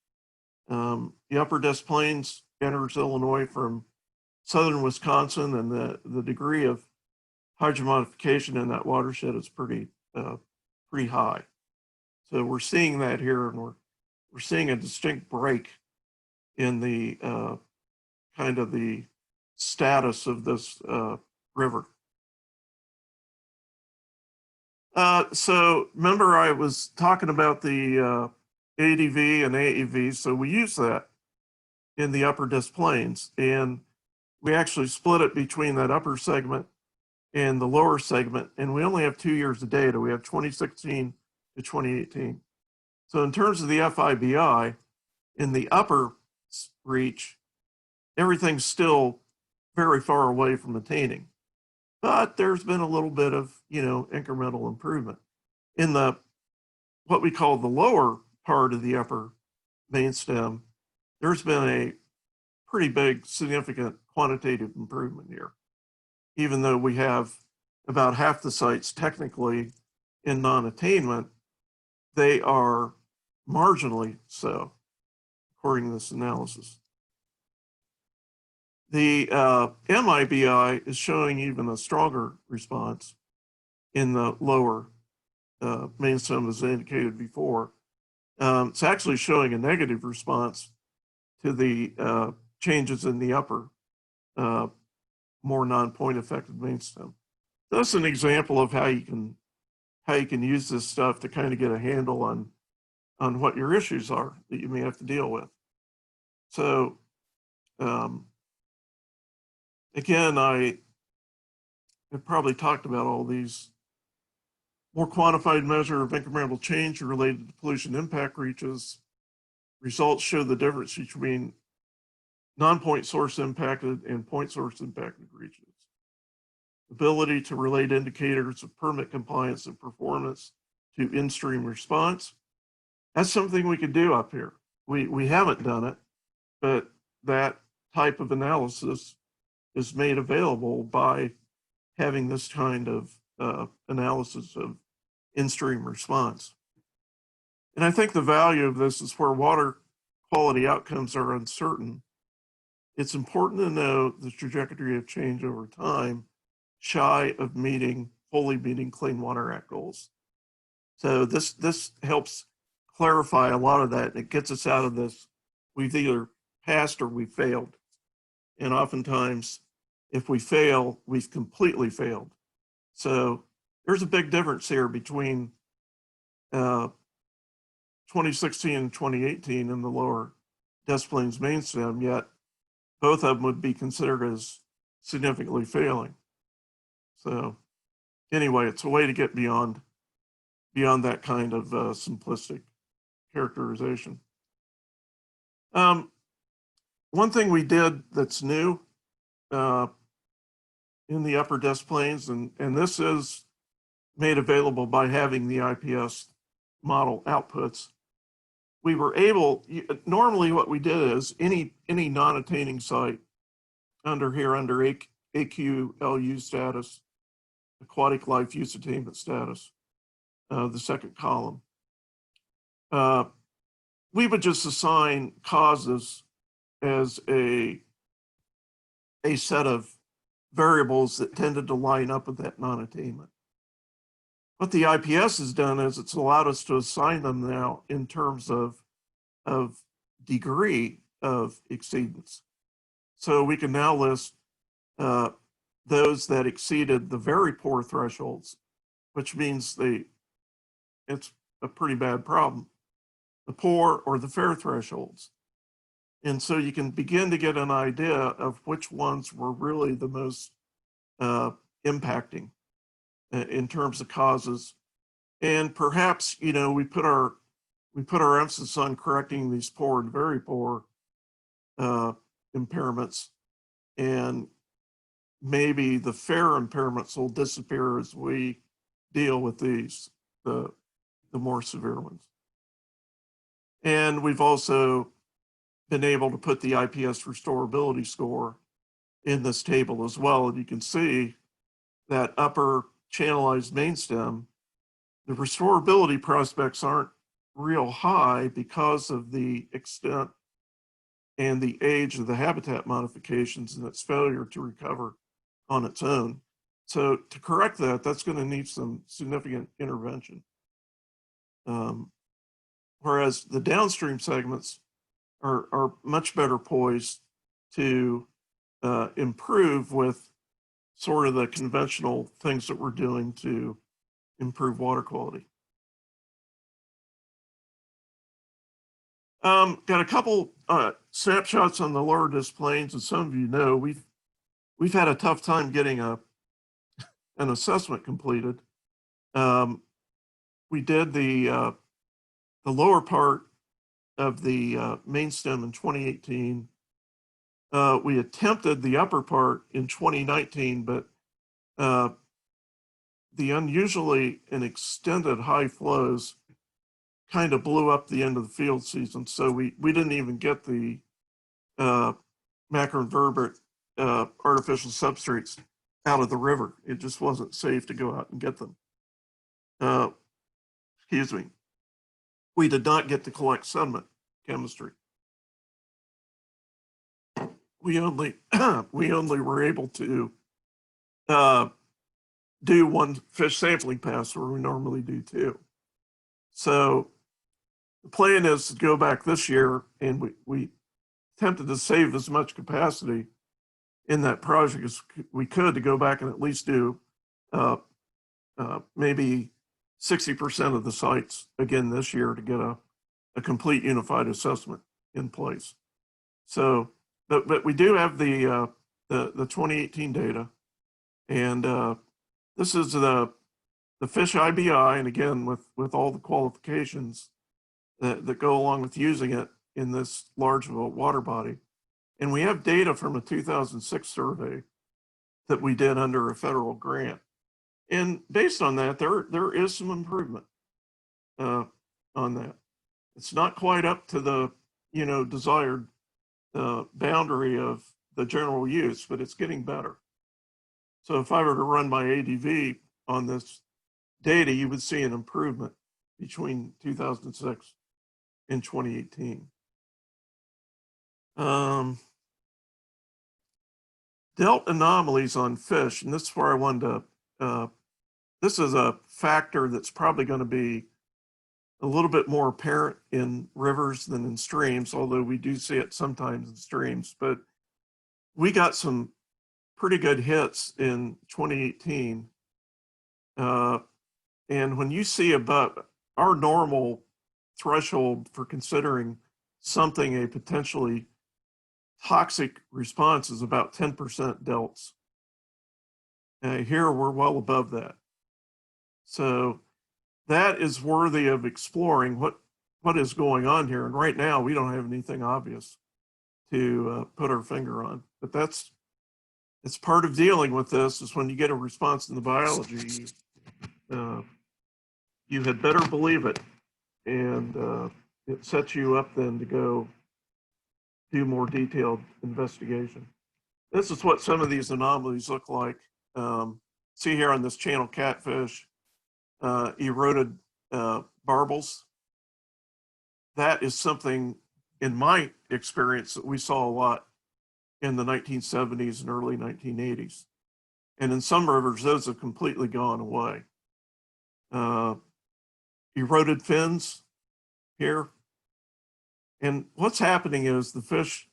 The upper Des Plaines enters Illinois from southern Wisconsin, and the degree of hydromodification in that watershed is pretty high. So we're seeing that here, and we're seeing a distinct break in the kind of the status of this river. So remember I was talking about the ADV and AEV, so we use that in the upper Des Plaines, and we actually split it between that upper segment and the lower segment, and we only have 2 years of data. We have 2016 to 2018. So in terms of the FIBI, in the upper reach, everything's still very far away from attaining. But there's been a little bit of, incremental improvement. In the, what we call the lower part of the upper main stem, there's been a pretty big, significant quantitative improvement here. Even though we have about half the sites technically in non-attainment, they are marginally so, according to this analysis. The MIBI is showing even a stronger response in the lower main stem, as indicated before. It's actually showing a negative response to the changes in the upper, more non-point affected main stem. That's an example of how you can use this stuff to kind of get a handle on what your issues are that you may have to deal with. So again, I have probably talked about all these. More quantified measure of incremental change related to pollution impact reaches. Results show the difference between non-point source impacted and point source impacted reaches. Ability to relate indicators of permit compliance and performance to in-stream response. That's something we could do up here. We haven't done it, but that type of analysis is made available by having this kind of analysis of in-stream response. And I think the value of this is where water quality outcomes are uncertain. It's important to know the trajectory of change over time, shy of fully meeting Clean Water Act goals. So this helps clarify a lot of that, and it gets us out of this, we've either passed or we failed. And oftentimes, if we fail, we've completely failed. So there's a big difference here between 2016 and 2018 in the lower Des Plaines main stem, yet both of them would be considered as significantly failing. So anyway, it's a way to get beyond that kind of simplistic characterization. One thing we did that's new in the upper Des Plaines, and this is made available by having the IPS model outputs. We were able, normally what we did is any non-attaining site under AQLU status, aquatic life use attainment status, the second column. We would just assign causes as a set of variables that tended to line up with that non-attainment. What the IPS has done is it's allowed us to assign them now in terms of degree of exceedance. So we can now list those that exceeded the very poor thresholds, which means it's a pretty bad problem, the poor or the fair thresholds. And so you can begin to get an idea of which ones were really the most impacting in terms of causes. And perhaps, you know, we put our emphasis on correcting these poor and very poor impairments, and maybe the fair impairments will disappear as we deal with these, the more severe ones. And we've also been able to put the IPS restorability score in this table as well. And you can see that upper channelized main stem, the restorability prospects aren't real high because of the extent and the age of the habitat modifications and its failure to recover on its own. So to correct that, that's going to need some significant intervention. Whereas the downstream segments are much better poised to improve with sort of the conventional things that we're doing to improve water quality. Got a couple snapshots on the lower displays. As some of you know, we've had a tough time getting an assessment completed. We did the lower part of the main stem in 2018. We attempted the upper part in 2019, but the unusually and extended high flows kind of blew up the end of the field season. So we didn't even get the macroinvertebrate artificial substrates out of the river. It just wasn't safe to go out and get them. Excuse me. We did not get to collect sediment chemistry. We only were able to do one fish sampling pass where we normally do two. So the plan is to go back this year, and we attempted to save as much capacity in that project as we could to go back and at least do maybe 60% of the sites again this year to get a complete unified assessment in place. So, but we do have the 2018 data, and this is the fish IBI, and again with all the qualifications that go along with using it in this large of a water body. And we have data from a 2006 survey that we did under a federal grant. And based on that, there is some improvement on that. It's not quite up to the desired boundary of the general use, but it's getting better. So if I were to run my ADV on this data, you would see an improvement between 2006 and 2018. Dealt anomalies on fish, and this is where I wanted to, this is a factor that's probably going to be a little bit more apparent in rivers than in streams, although we do see it sometimes in streams. But we got some pretty good hits in 2018. And when you see about our normal threshold for considering something a potentially toxic response is about 10% delts. Here we're well above that. So that is worthy of exploring what is going on here. And right now we don't have anything obvious to put our finger on, but it's part of dealing with this is when you get a response in the biology, you had better believe it, and it sets you up then to go do more detailed investigation. This is what some of these anomalies look like. see here on this channel catfish, eroded barbels. That is something, in my experience, that we saw a lot in the 1970s and early 1980s. And in some rivers, those have completely gone away. Eroded fins here. And what's happening is the fish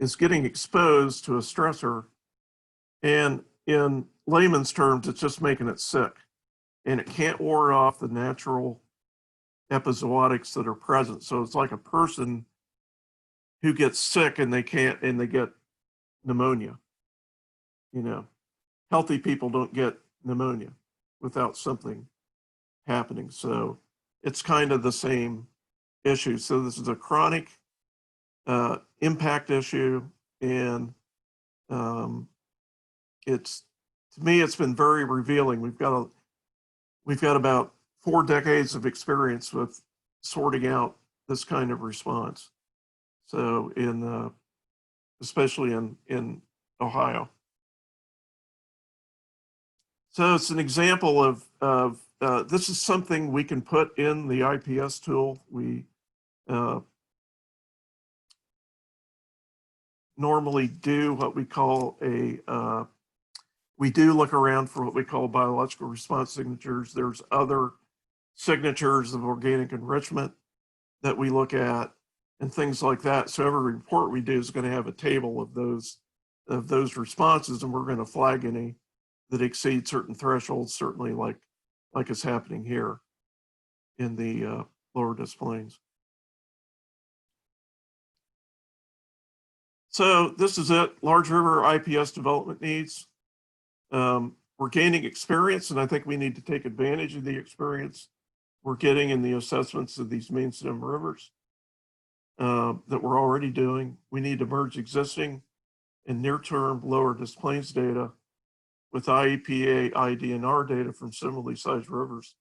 is getting exposed to a stressor, and in layman's terms, it's just making it sick. And it can't ward off the natural epizootics that are present. So it's like a person who gets sick and they get pneumonia. You know, healthy people don't get pneumonia without something happening. So it's kind of the same issue. So this is a chronic impact issue, and to me, it's been very revealing. We've got about 4 decades of experience with sorting out this kind of response. So especially in Ohio. So it's an example of this is something we can put in the IPS tool. We normally do what we call we do look around for what we call biological response signatures. There's other signatures of organic enrichment that we look at and things like that. So every report we do is going to have a table of those responses, and we're going to flag any that exceed certain thresholds, certainly like is happening here in the lower Des Plaines. So this is it, large river IPS development needs. We're gaining experience, and I think we need to take advantage of the experience we're getting in the assessments of these main stem rivers that we're already doing. We need to merge existing and near-term lower Des Plaines data with IEPA, IDNR data from similarly sized rivers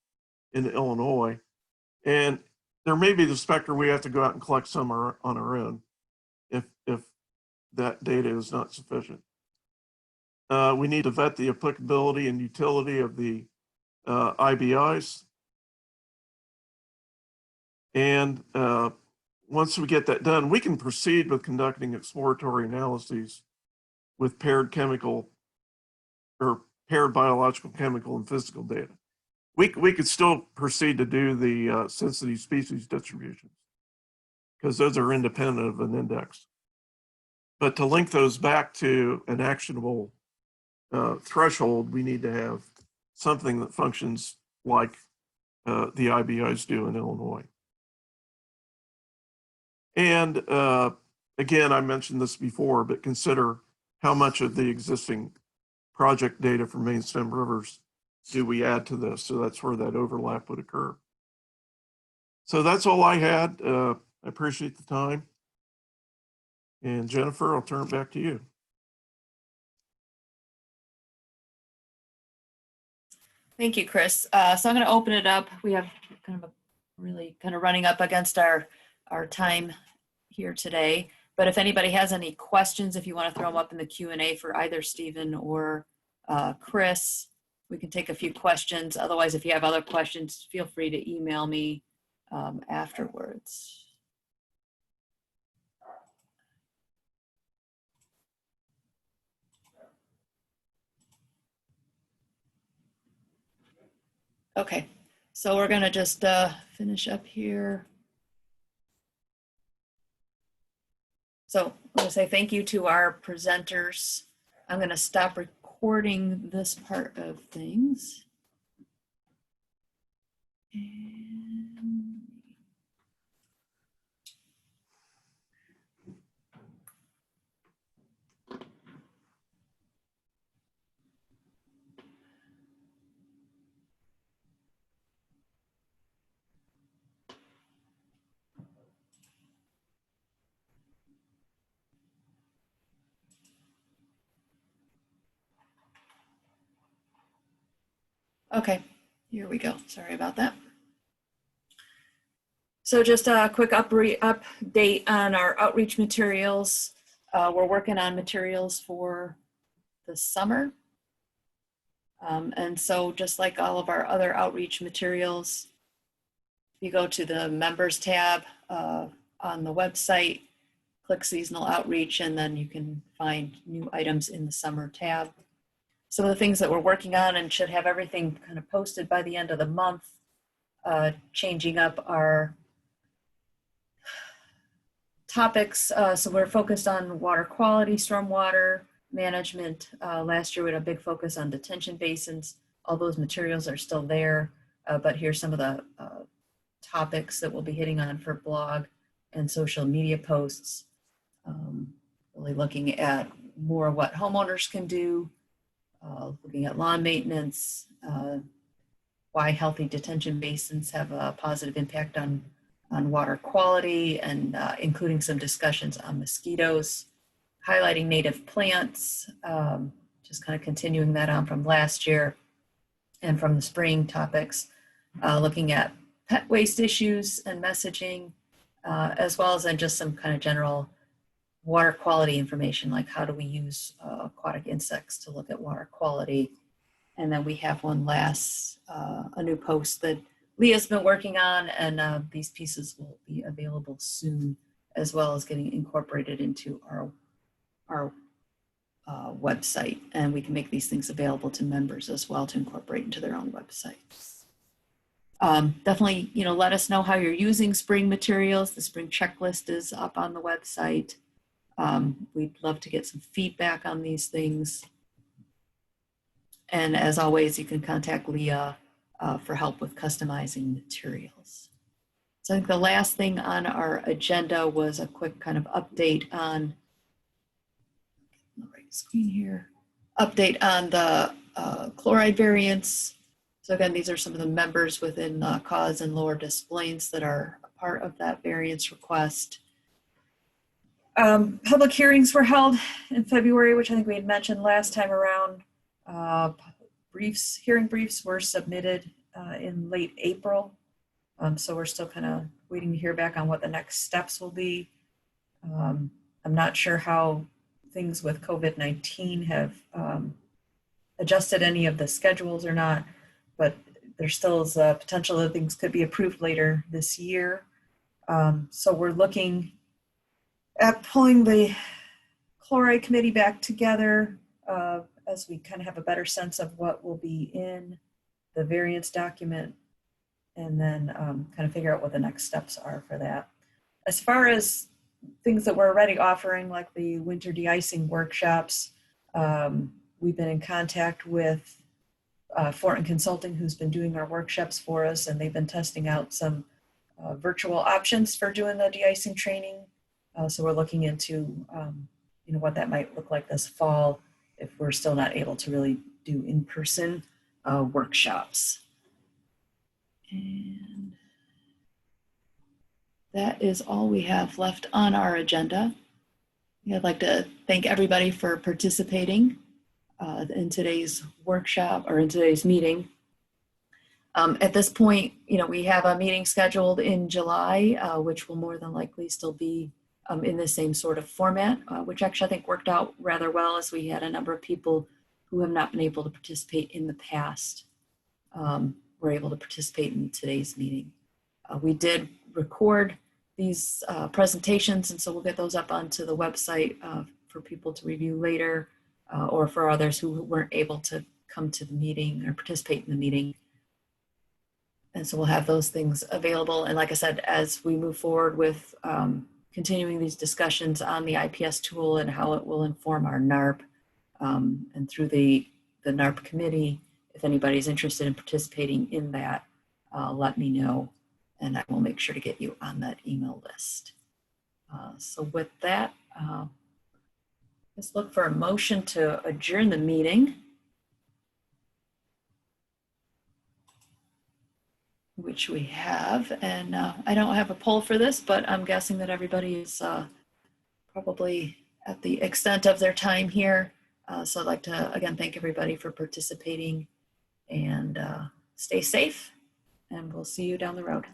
in Illinois. And there may be the specter we have to go out and collect some on our own if that data is not sufficient. We need to vet the applicability and utility of the IBIs. And once we get that done, we can proceed with conducting exploratory analyses with paired chemical or paired biological, chemical, and physical data. We could still proceed to do the sensitive species distributions because those are independent of an index. But to link those back to an actionable threshold, we need to have something that functions like the IBIs do in Illinois. And again, I mentioned this before, but consider how much of the existing project data for main stem rivers do we add to this? So that's where that overlap would occur. So that's all I had. I appreciate the time. And Jennifer, I'll turn it back to you. Thank you, Chris. So I'm going to open it up. We have kind of running up against our time here today. But if anybody has any questions, if you want to throw them up in the Q&A for either Stephen or Chris, we can take a few questions. Otherwise, if you have other questions, feel free to email me afterwards. Okay, so we're going to just finish up here. So I'm going to say thank you to our presenters. I'm going to stop recording this part of things. And okay, here we go. Sorry about that. So just a quick update on our outreach materials. We're working on materials for the summer. And so just like all of our other outreach materials, you go to the members tab on the website, click seasonal outreach, and then you can find new items in the summer tab. Some of the things that we're working on and should have everything kind of posted by the end of the month, changing up our topics. So we're focused on water quality, stormwater management. Last year we had a big focus on detention basins. All those materials are still there, but here's some of the topics that we'll be hitting on for blog and social media posts. Really looking at more of what homeowners can do, looking at lawn maintenance, why healthy detention basins have a positive impact on water quality, and including some discussions on mosquitoes, highlighting native plants, just kind of continuing that on from last year and from the spring topics, looking at pet waste issues and messaging, as well as then just some kind of general water quality information, like how do we use aquatic insects to look at water quality. And then we have one last, a new post that Leah's been working on, and these pieces will be available soon, as well as getting incorporated into our website. And we can make these things available to members as well to incorporate into their own websites. Definitely, let us know how you're using spring materials. The spring checklist is up on the website. We'd love to get some feedback on these things. And as always, you can contact Leah for help with customizing materials. So I think the last thing on our agenda was a quick kind of update on, the right screen here, update on the chloride variants. So again, these are some of the members within cause and lower displays that are a part of that variance request. Public hearings were held in February, which I think we had mentioned last time around. Hearing briefs were submitted in late April. So we're still kind of waiting to hear back on what the next steps will be. I'm not sure how things with COVID-19 have adjusted any of the schedules or not, but there still is a potential that things could be approved later this year. So we're looking at pulling the chloride committee back together as we kind of have a better sense of what will be in the variance document, and then kind of figure out what the next steps are for that. As far as things that we're already offering, like the winter de-icing workshops, we've been in contact with Fortin Consulting, who's been doing our workshops for us, and they've been testing out some virtual options for doing the de-icing training. So we're looking into what that might look like this fall if we're still not able to really do in-person workshops. And that is all we have left on our agenda. I'd like to thank everybody for participating in today's workshop or in today's meeting. At this point, we have a meeting scheduled in July, which will more than likely still be in the same sort of format, which actually I think worked out rather well, as we had a number of people who have not been able to participate in the past were able to participate in today's meeting. We did record these presentations, and so we'll get those up onto the website for people to review later, or for others who weren't able to come to the meeting or participate in the meeting. And so we'll have those things available. And like I said, as we move forward with continuing these discussions on the IPS tool and how it will inform our NARP, and through the NARP committee, if anybody's interested in participating in that, let me know, and I will make sure to get you on that email list. So with that, let's look for a motion to adjourn the meeting, which we have. And I don't have a poll for this, but I'm guessing that everybody is probably at the extent of their time here. So I'd like to, again, thank everybody for participating, and stay safe, and we'll see you down the road.